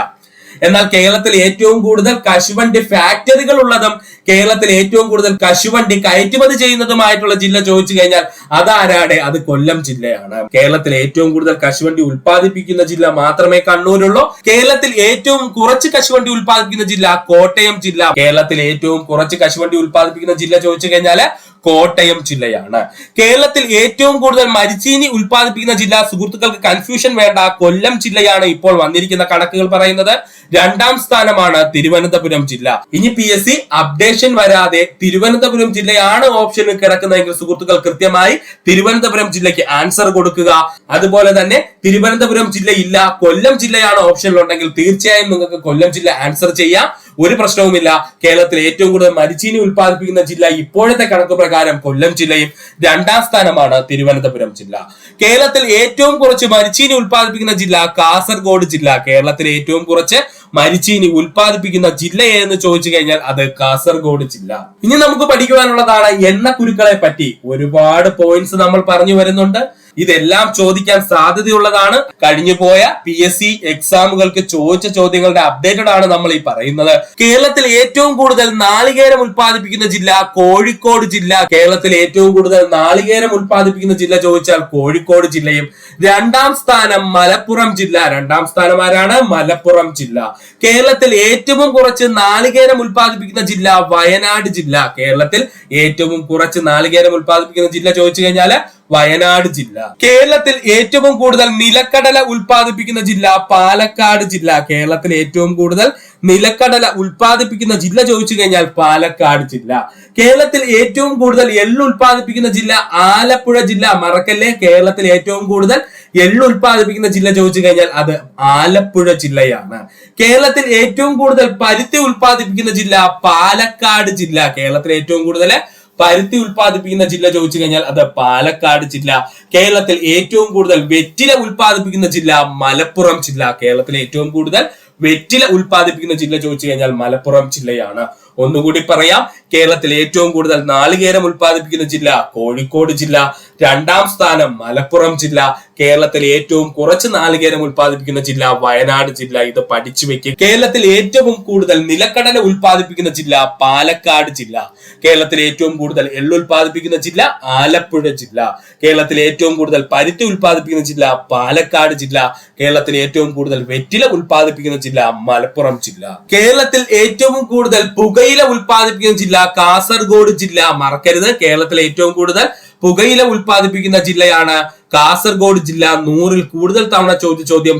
എന്നാൽ കേരളത്തിൽ ഏറ്റവും കൂടുതൽ കശുവണ്ടി ഫാക്ടറികൾ ഉള്ളതും കേരളത്തിൽ ഏറ്റവും കൂടുതൽ കശുവണ്ടി കയറ്റുമതി ചെയ്യുന്നതുമായിട്ടുള്ള ജില്ല ചോദിച്ചു കഴിഞ്ഞാൽ അതാരാടെ? അത് കൊല്ലം ജില്ലയാണ്. കേരളത്തിൽ ഏറ്റവും കൂടുതൽ കശുവണ്ടി ഉൽപ്പാദിപ്പിക്കുന്ന ജില്ല മാത്രമേ കണ്ണൂരുള്ളൂ. കേരളത്തിൽ ഏറ്റവും കുറച്ച് കശുവണ്ടി ഉൽപ്പാദിപ്പിക്കുന്ന ജില്ല കോട്ടയം ജില്ല. കേരളത്തിൽ ഏറ്റവും കുറച്ച് കശുവണ്ടി ഉൽപ്പാദിപ്പിക്കുന്ന ജില്ല ചോദിച്ചു കഴിഞ്ഞാല് കോട്ടയം ജില്ലയാണ്. കേരളത്തിൽ ഏറ്റവും കൂടുതൽ മരിച്ചീനി ഉൽപ്പാദിപ്പിക്കുന്ന ജില്ല, സുഹൃത്തുക്കൾക്ക് കൺഫ്യൂഷൻ വേണ്ട, കൊല്ലം ജില്ലയാണ് ഇപ്പോൾ വന്നിരിക്കുന്ന കണക്കുകൾ പറയുന്നത്. രണ്ടാം സ്ഥാനമാണ് തിരുവനന്തപുരം ജില്ല. ഇനി PSC അപ്ഡേഷൻ വരാതെ തിരുവനന്തപുരം ജില്ലയാണ് ഓപ്ഷനിൽ കിടക്കുന്നതെങ്കിൽ സുഹൃത്തുക്കൾ കൃത്യമായി തിരുവനന്തപുരം ജില്ലയ്ക്ക് ആൻസർ കൊടുക്കുക. അതുപോലെ തന്നെ തിരുവനന്തപുരം ജില്ല ഇല്ല, കൊല്ലം ജില്ലയാണ് ഓപ്ഷനിലുണ്ടെങ്കിൽ തീർച്ചയായും നിങ്ങൾക്ക് കൊല്ലം ജില്ല ആൻസർ ചെയ്യാം. ഒരു പ്രശ്നവുമില്ല. കേരളത്തിൽ ഏറ്റവും കൂടുതൽ മരിച്ചീനി ഉൽപ്പാദിപ്പിക്കുന്ന ജില്ല ഇപ്പോഴത്തെ കണക്ക് പ്രകാരം കൊല്ലം ജില്ലയും രണ്ടാം സ്ഥാനമാണ് തിരുവനന്തപുരം ജില്ല. കേരളത്തിൽ ഏറ്റവും കുറച്ച് മരിച്ചീനി ഉൽപ്പാദിപ്പിക്കുന്ന ജില്ല കാസർഗോഡ് ജില്ല. കേരളത്തിൽ ഏറ്റവും കുറച്ച് മരിച്ചീനി ഉൽപ്പാദിപ്പിക്കുന്ന ജില്ല എന്ന് ചോദിച്ചു കഴിഞ്ഞാൽ അത് കാസർഗോഡ് ജില്ല. ഇനി നമുക്ക് പഠിക്കുവാനുള്ളതാണ് എണ്ണക്കുരുക്കളെ പറ്റി. ഒരുപാട് പോയിന്റ്സ് നമ്മൾ പറഞ്ഞു വരുന്നുണ്ട്. ഇതെല്ലാം ചോദിക്കാൻ സാധ്യതയുള്ളതാണ്. കഴിഞ്ഞുപോയ PSC എക്സാമുകൾക്ക് ചോദിച്ച ചോദ്യങ്ങളുടെ അപ്ഡേറ്റഡ് ആണ് നമ്മൾ ഈ പറയുന്നത്. കേരളത്തിൽ ഏറ്റവും കൂടുതൽ നാളികേരം ഉൽപ്പാദിപ്പിക്കുന്ന ജില്ല കോഴിക്കോട് ജില്ല. കേരളത്തിൽ ഏറ്റവും കൂടുതൽ നാളികേരം ഉൽപ്പാദിപ്പിക്കുന്ന ജില്ല ചോദിച്ചാൽ കോഴിക്കോട് ജില്ലയും. രണ്ടാം സ്ഥാനം മലപ്പുറം ജില്ല. രണ്ടാം സ്ഥാനം ആരാണ്? മലപ്പുറം ജില്ല. കേരളത്തിൽ ഏറ്റവും കുറച്ച് നാളികേരം ഉൽപ്പാദിപ്പിക്കുന്ന ജില്ല വയനാട് ജില്ല. കേരളത്തിൽ ഏറ്റവും കുറച്ച് നാളികേരം ഉൽപ്പാദിപ്പിക്കുന്ന ജില്ല ചോദിച്ചു കഴിഞ്ഞാൽ വയനാട് ജില്ല. കേരളത്തിൽ ഏറ്റവും കൂടുതൽ നിലക്കടല ഉൽപ്പാദിപ്പിക്കുന്ന ജില്ല പാലക്കാട് ജില്ല. കേരളത്തിൽ ഏറ്റവും കൂടുതൽ നിലക്കടല ഉൽപ്പാദിപ്പിക്കുന്ന ജില്ല ചോദിച്ചു കഴിഞ്ഞാൽ പാലക്കാട് ജില്ല. കേരളത്തിൽ ഏറ്റവും കൂടുതൽ എള്ള് ഉൽപ്പാദിപ്പിക്കുന്ന ജില്ല ആലപ്പുഴ ജില്ല. മറക്കല്ലേ, കേരളത്തിൽ ഏറ്റവും കൂടുതൽ എള്ള് ഉൽപ്പാദിപ്പിക്കുന്ന ജില്ല ചോദിച്ചു കഴിഞ്ഞാൽ അത് ആലപ്പുഴ ജില്ലയാണ്. കേരളത്തിൽ ഏറ്റവും കൂടുതൽ പരുത്തി ഉൽപ്പാദിപ്പിക്കുന്ന ജില്ല പാലക്കാട് ജില്ല. കേരളത്തിൽ ഏറ്റവും കൂടുതൽ പരുത്തി ഉൽപ്പാദിപ്പിക്കുന്ന ജില്ല ചോദിച്ചു കഴിഞ്ഞാൽ അത് പാലക്കാട് ജില്ല. കേരളത്തിൽ ഏറ്റവും കൂടുതൽ വെറ്റില ഉൽപ്പാദിപ്പിക്കുന്ന ജില്ല മലപ്പുറം ജില്ല. കേരളത്തിൽ ഏറ്റവും കൂടുതൽ വെറ്റില ഉൽപ്പാദിപ്പിക്കുന്ന ജില്ല ചോദിച്ചു കഴിഞ്ഞാൽ മലപ്പുറം ജില്ലയാണ്. ഒന്നുകൂടി പറയാം, കേരളത്തിൽ ഏറ്റവും കൂടുതൽ നാളികേരം ഉൽപ്പാദിപ്പിക്കുന്ന ജില്ല കോഴിക്കോട് ജില്ല. രണ്ടാം സ്ഥാനം മലപ്പുറം ജില്ല. കേരളത്തിൽ ഏറ്റവും കുറച്ച് നാളികേരം ഉൽപ്പാദിപ്പിക്കുന്ന ജില്ല വയനാട് ജില്ല. ഇത് പഠിച്ചു വെക്കുക. കേരളത്തിൽ ഏറ്റവും കൂടുതൽ നിലക്കടല ഉൽപ്പാദിപ്പിക്കുന്ന ജില്ല പാലക്കാട് ജില്ല. കേരളത്തിൽ ഏറ്റവും കൂടുതൽ എള്ള് ഉൽപ്പാദിപ്പിക്കുന്ന ജില്ല ആലപ്പുഴ ജില്ല. കേരളത്തിൽ ഏറ്റവും കൂടുതൽ പരുത്തി ഉൽപ്പാദിപ്പിക്കുന്ന ജില്ല പാലക്കാട് ജില്ല. കേരളത്തിൽ ഏറ്റവും കൂടുതൽ വെറ്റില ഉൽപ്പാദിപ്പിക്കുന്ന ജില്ല മലപ്പുറം ജില്ല. കേരളത്തിൽ ഏറ്റവും കൂടുതൽ പുകയില ഉൽപ്പാദിപ്പിക്കുന്ന ജില്ല കാസർഗോഡ് ജില്ല. മറക്കരുത്, കേരളത്തിൽ ഏറ്റവും കൂടുതൽ പുകയില ഉൽപ്പാദിപ്പിക്കുന്ന ജില്ലയാണ് കാസർഗോഡ് ജില്ല. 100-ൽ കൂടുതൽ തവണ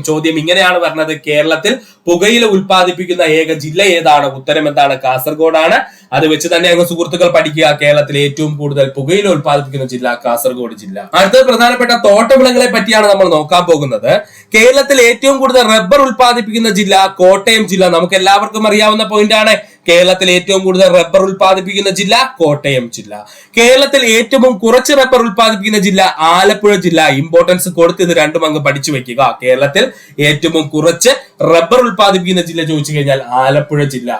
ചോദ്യം ഇങ്ങനെയാണ് പറഞ്ഞത്: കേരളത്തിൽ പുകയില ഉൽപ്പാദിപ്പിക്കുന്ന ഏക ജില്ല ഏതാണ്? ഉത്തരം എന്താണ്? കാസർഗോഡാണ്. അത് വെച്ച് തന്നെ അങ്ങ് സുഹൃത്തുക്കൾ പഠിക്കുക. കേരളത്തിൽ ഏറ്റവും കൂടുതൽ പുകയില ഉൽപ്പാദിപ്പിക്കുന്ന ജില്ല കാസർഗോഡ് ജില്ല. അടുത്ത പ്രധാനപ്പെട്ട തോട്ടവിളകളെ പറ്റിയാണ് നമ്മൾ നോക്കാൻ പോകുന്നത്. കേരളത്തിൽ ഏറ്റവും കൂടുതൽ റബ്ബർ ഉൽപ്പാദിപ്പിക്കുന്ന ജില്ല കോട്ടയം ജില്ല. നമുക്ക് എല്ലാവർക്കും അറിയാവുന്ന പോയിന്റ് ആണ്. കേരളത്തിൽ ഏറ്റവും കൂടുതൽ റബ്ബർ ഉൽപ്പാദിപ്പിക്കുന്ന ജില്ല കോട്ടയം ജില്ല. കേരളത്തിൽ ഏറ്റവും കുറച്ച് റബ്ബർ ഉൽപ്പാദിപ്പിക്കുന്ന ജില്ല ആലപ്പുഴ ജില്ല. ഇമ്പോർട്ടൻസ് കൊടുത്ത് ഇത് രണ്ടും അങ്ങ് പഠിച്ചു വെക്കുക. കേരളത്തിൽ ഏറ്റവും കുറച്ച് റബ്ബർ ഉൽപ്പാദിപ്പിക്കുന്ന ജില്ല ചോദിച്ചു കഴിഞ്ഞാൽ ആലപ്പുഴ ജില്ല.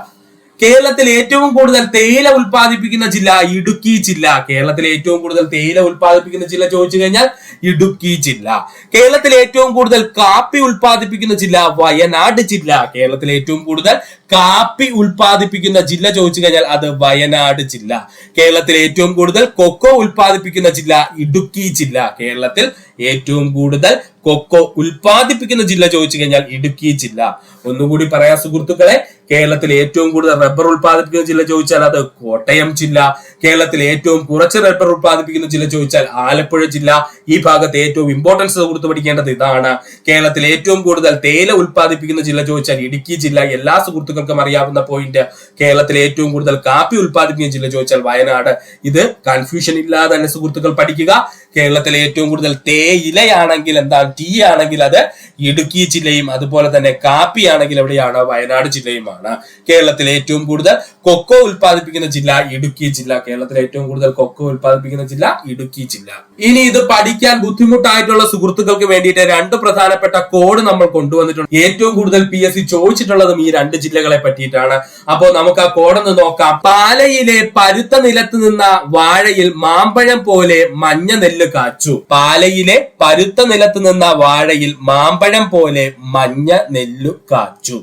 കേരളത്തിൽ ഏറ്റവും കൂടുതൽ തേയില ഉൽപ്പാദിപ്പിക്കുന്ന ജില്ല ഇടുക്കി ജില്ല. കേരളത്തിൽ ഏറ്റവും കൂടുതൽ തേയില ഉൽപ്പാദിപ്പിക്കുന്ന ജില്ല ചോദിച്ചു കഴിഞ്ഞാൽ ഇടുക്കി ജില്ല. കേരളത്തിൽ ഏറ്റവും കൂടുതൽ കാപ്പി ഉൽപ്പാദിപ്പിക്കുന്ന ജില്ല വയനാട് ജില്ല. കേരളത്തിൽ ഏറ്റവും കൂടുതൽ കാപ്പി ഉൽപ്പാദിപ്പിക്കുന്ന ജില്ല ചോദിച്ചു കഴിഞ്ഞാൽ അത് വയനാട് ജില്ല. കേരളത്തിൽ ഏറ്റവും കൂടുതൽ കൊക്കോ ഉൽപ്പാദിപ്പിക്കുന്ന ജില്ല ഇടുക്കി ജില്ല. കേരളത്തിൽ ഏറ്റവും കൂടുതൽ കൊക്കോ ഉൽപ്പാദിപ്പിക്കുന്ന ജില്ല ചോദിച്ചു കഴിഞ്ഞാൽ ഇടുക്കി ജില്ല. ഒന്നുകൂടി പറയാം സുഹൃത്തുക്കളെ: കേരളത്തിൽ ഏറ്റവും കൂടുതൽ റബ്ബർ ഉൽപ്പാദിപ്പിക്കുന്ന ജില്ല ചോദിച്ചാൽ അത് കോട്ടയം ജില്ല. കേരളത്തിൽ ഏറ്റവും കുറച്ച് റബ്ബർ ഉൽപ്പാദിപ്പിക്കുന്ന ജില്ല ചോദിച്ചാൽ ആലപ്പുഴ ജില്ല. ഈ ഭാഗത്ത് ഏറ്റവും ഇമ്പോർട്ടൻസ് കൊടുത്തു പഠിക്കേണ്ടത് ഇതാണ്. കേരളത്തിൽ ഏറ്റവും കൂടുതൽ തേയില ഉൽപ്പാദിപ്പിക്കുന്ന ജില്ല ചോദിച്ചാൽ ഇടുക്കി ജില്ല. എല്ലാ സുഹൃത്തുക്കൾക്കും അറിയാവുന്ന പോയിന്റ്. കേരളത്തിൽ ഏറ്റവും കൂടുതൽ കാപ്പി ഉൽപ്പാദിപ്പിക്കുന്ന ജില്ല ചോദിച്ചാൽ വയനാട്. ഇത് കൺഫ്യൂഷൻ ഇല്ലാതെ തന്നെ സുഹൃത്തുക്കൾ പഠിക്കുക. കേരളത്തിൽ ഏറ്റവും കൂടുതൽ തേയിലയാണെങ്കിൽ എന്താണ്, ടീ ആണെങ്കിൽ അത് ഇടുക്കി ജില്ലയും, അതുപോലെ തന്നെ കാപ്പി ആണെങ്കിൽ എവിടെയാണ്? വയനാട് ജില്ലയുമാണ്. കേരളത്തിൽ ഏറ്റവും കൂടുതൽ കൊക്കോ ഉൽപ്പാദിപ്പിക്കുന്ന ജില്ല ഇടുക്കി ജില്ല. കേരളത്തിൽ ഏറ്റവും കൂടുതൽ കൊക്കോ ഉൽപ്പാദിപ്പിക്കുന്ന ജില്ല ഇടുക്കി ജില്ല. ഇനി ഇത് പഠിക്കാൻ ബുദ്ധിമുട്ടായിട്ടുള്ള സുഹൃത്തുക്കൾക്ക് വേണ്ടിയിട്ട് രണ്ട് പ്രധാനപ്പെട്ട കോഡ് നമ്മൾ കൊണ്ടുവന്നിട്ടുണ്ട്. ഏറ്റവും കൂടുതൽ PSC ചോദിച്ചിട്ടുള്ളതും ഈ രണ്ട് ജില്ലകളെ പറ്റിയിട്ടാണ്. അപ്പോൾ നമുക്ക് ആ കോഡൊന്ന് നോക്കാം. പാലയിലെ പരുത്ത നിലത്ത് നിന്ന വാഴയിൽ മാമ്പഴം പോലെ മഞ്ഞ നെല്ല് കാച്ചു. പാലയിലെ പരുത്ത നിലത്ത് നിന്ന വാഴയിൽ മാമ്പഴം പോലെ മഞ്ഞ നെല്ലു കാച്ചു.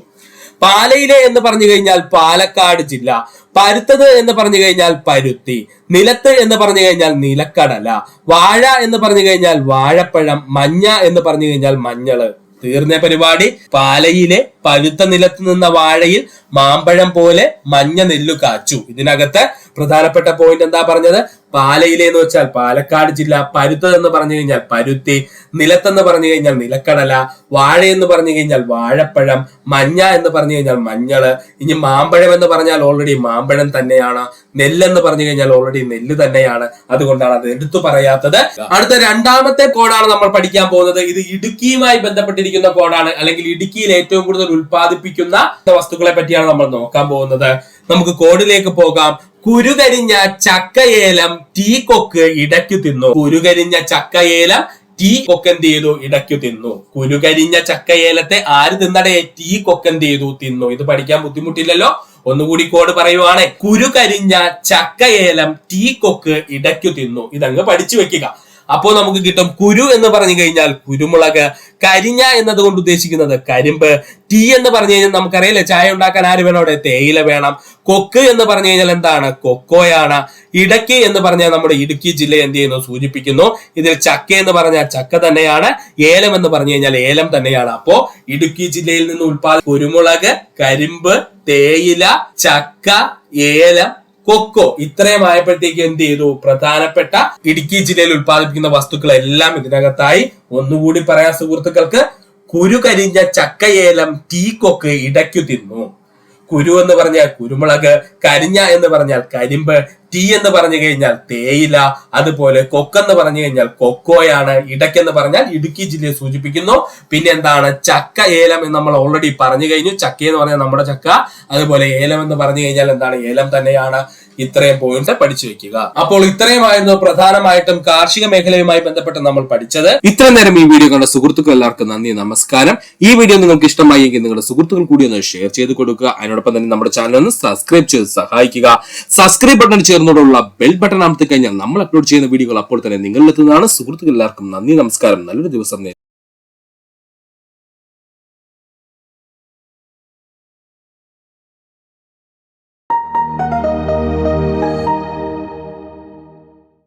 പാലയിലെ എന്ന് പറഞ്ഞു കഴിഞ്ഞാൽ പാലക്കാട് ജില്ല. പരുത്തത് എന്ന് പറഞ്ഞു കഴിഞ്ഞാൽ പരുത്തി. നിലത്ത് എന്ന് പറഞ്ഞു കഴിഞ്ഞാൽ നിലക്കടല. വാഴ എന്ന് പറഞ്ഞു കഴിഞ്ഞാൽ വാഴപ്പഴം. മഞ്ഞ എന്ന് പറഞ്ഞു കഴിഞ്ഞാൽ മഞ്ഞള്. തീർന്ന പരിപാടി. പാലയിലെ പഴുത്ത നിലത്ത് നിന്ന വാഴയിൽ മാമ്പഴം പോലെ മഞ്ഞ നെല്ലു കാച്ചു. ഇതിനകത്ത് പ്രധാനപ്പെട്ട പോയിന്റ് എന്താ പറഞ്ഞത്? പാലയിലെ എന്ന് വെച്ചാൽ പാലക്കാട് ജില്ല. പരുത്തത് എന്ന് പറഞ്ഞു കഴിഞ്ഞാൽ പരുത്തി. നിലത്തെന്ന് പറഞ്ഞു കഴിഞ്ഞാൽ നിലക്കടല. വാഴ എന്ന് പറഞ്ഞു കഴിഞ്ഞാൽ വാഴപ്പഴം. മഞ്ഞ എന്ന് പറഞ്ഞു കഴിഞ്ഞാൽ മഞ്ഞള്. ഇനി മാമ്പഴം എന്ന് പറഞ്ഞാൽ ഓൾറെഡി മാമ്പഴം തന്നെയാണ്. നെല്ലെന്ന് പറഞ്ഞു കഴിഞ്ഞാൽ ഓൾറെഡി നെല്ല് തന്നെയാണ്. അതുകൊണ്ടാണ് അത് എടുത്തു പറയാത്തത്. അടുത്ത രണ്ടാമത്തെ കോഡാണ് നമ്മൾ പഠിക്കാൻ പോകുന്നത്. ഇത് ഇടുക്കിയുമായി ബന്ധപ്പെട്ടിരിക്കുന്ന കോഡാണ്, അല്ലെങ്കിൽ ഇടുക്കിയിൽ ഏറ്റവും കൂടുതൽ ഉൽപ്പാദിപ്പിക്കുന്ന വസ്തുക്കളെ പറ്റിയാണ് നമ്മൾ നോക്കാൻ പോകുന്നത്. നമുക്ക് കോഡിലേക്ക് പോകാം. കുരുകരിഞ്ഞ ചക്കയേലം ടീ കൊക്ക് ഇടയ്ക്കു തിന്നു. കുരുകരിഞ്ഞ ചക്കയേലം ടീ കൊക്ക് എന്ത് ചെയ്തു? ഇടയ്ക്കു തിന്നു. കുരുകരിഞ്ഞ ചക്കയേലത്തെ ആര് തിന്നടേ? ടീ കൊക്ക് എന്ത് ചെയ്തു? തിന്നു. ഇത് പഠിക്കാൻ ബുദ്ധിമുട്ടില്ലല്ലോ. ഒന്നുകൂടി കോഡ് പറയുവാണ്: കുരുകരിഞ്ഞ ചക്കയേലം ടീ കൊക്ക് ഇടയ്ക്കു തിന്നു. ഇതങ്ങ് പഠിച്ചു വെക്കുക. അപ്പോ നമുക്ക് കിട്ടും കുരു എന്ന് പറഞ്ഞു കഴിഞ്ഞാൽ കുരുമുളക്. കരിഞ്ഞ എന്നതുകൊണ്ട് ഉദ്ദേശിക്കുന്നത് കരിമ്പ്. ടീ എന്ന് പറഞ്ഞു കഴിഞ്ഞാൽ നമുക്കറിയില്ലേ, ചായ ഉണ്ടാക്കാൻ ആര് വേണം? അവിടെ തേയില വേണം. കൊക്ക് എന്ന് പറഞ്ഞു കഴിഞ്ഞാൽ എന്താണ്? കൊക്കോയാണ്. ഇടയ്ക്ക് എന്ന് പറഞ്ഞാൽ നമ്മുടെ ഇടുക്കി ജില്ല എന്ത് ചെയ്യുന്നു? സൂചിപ്പിക്കുന്നു. ഇതിൽ ചക്ക എന്ന് പറഞ്ഞാൽ ചക്ക തന്നെയാണ്. ഏലം എന്ന് പറഞ്ഞു കഴിഞ്ഞാൽ ഏലം തന്നെയാണ്. അപ്പോ ഇടുക്കി ജില്ലയിൽ നിന്ന് കുരുമുളക്, കരിമ്പ്, തേയില, ചക്ക, ഏലം, കൊക്കോ ഇത്രയും ആയപ്പോഴത്തേക്ക് എന്ത് ചെയ്തു? പ്രധാനപ്പെട്ട ഇടുക്കി ജില്ലയിൽ ഉൽപ്പാദിപ്പിക്കുന്ന വസ്തുക്കളെല്ലാം ഇതിനകത്തായി. ഒന്നുകൂടി പറയാൻ സുഹൃത്തുക്കൾക്ക്: കുരുകരിഞ്ഞ ചക്കയേലം ടീ കൊക്ക് ഇടയ്ക്കു തിന്നു. കുരു എന്ന് പറഞ്ഞാൽ കുരുമുളക്, കരിഞ്ഞ എന്ന് പറഞ്ഞാൽ കരിമ്പ്, ടീ എന്ന് പറഞ്ഞു കഴിഞ്ഞാൽ തേയില, അതുപോലെ കൊക്കെന്ന് പറഞ്ഞു കഴിഞ്ഞാൽ കൊക്കോയാണ്. ഇടയ്ക്കെന്ന് പറഞ്ഞാൽ ഇടുക്കി ജില്ലയെ സൂചിപ്പിക്കുന്നു. പിന്നെ എന്താണ്? ചക്ക, ഏലം എന്ന് നമ്മൾ ഓൾറെഡി പറഞ്ഞു കഴിഞ്ഞു. ചക്ക എന്ന് പറഞ്ഞാൽ നമ്മുടെ ചക്ക. അതുപോലെ ഏലം എന്ന് പറഞ്ഞു കഴിഞ്ഞാൽ എന്താണ്? ഏലം തന്നെയാണ്. ഇത്രയും പോയിന്റ് പഠിച്ചു വെക്കുക. അപ്പോൾ ഇത്രയുമായിരുന്നു പ്രധാനമായിട്ടും കാർഷിക മേഖലയുമായി ബന്ധപ്പെട്ട് നമ്മൾ പഠിച്ചത്. ഇത്ര നേരം ഈ വീഡിയോ കണ്ട സുഹൃത്തുക്കൾ എല്ലാവർക്കും നന്ദി, നമസ്കാരം. ഈ വീഡിയോ നിങ്ങൾക്ക് ഇഷ്ടമായി എങ്കിൽ നിങ്ങളുടെ സുഹൃത്തുക്കൾ കൂടി ഒന്ന് ഷെയർ ചെയ്ത് കൊടുക്കുക. അതിനോടൊപ്പം തന്നെ നമ്മുടെ ചാനൽ ഒന്ന് സബ്സ്ക്രൈബ് ചെയ്ത് സഹായിക്കുക. സബ്സ്ക്രൈബ് ബട്ടൺ ചേർന്നോടുള്ള ബെൽ ബട്ടൺ അമർത്തി കഴിഞ്ഞാൽ നമ്മൾ അപ്ലോഡ് ചെയ്യുന്ന വീഡിയോകൾ അപ്പോൾ തന്നെ നിങ്ങളിലെത്തുന്നതാണ്. സുഹൃത്തുക്കൾ എല്ലാവർക്കും നന്ദി, നമസ്കാരം. നല്ലൊരു ദിവസം.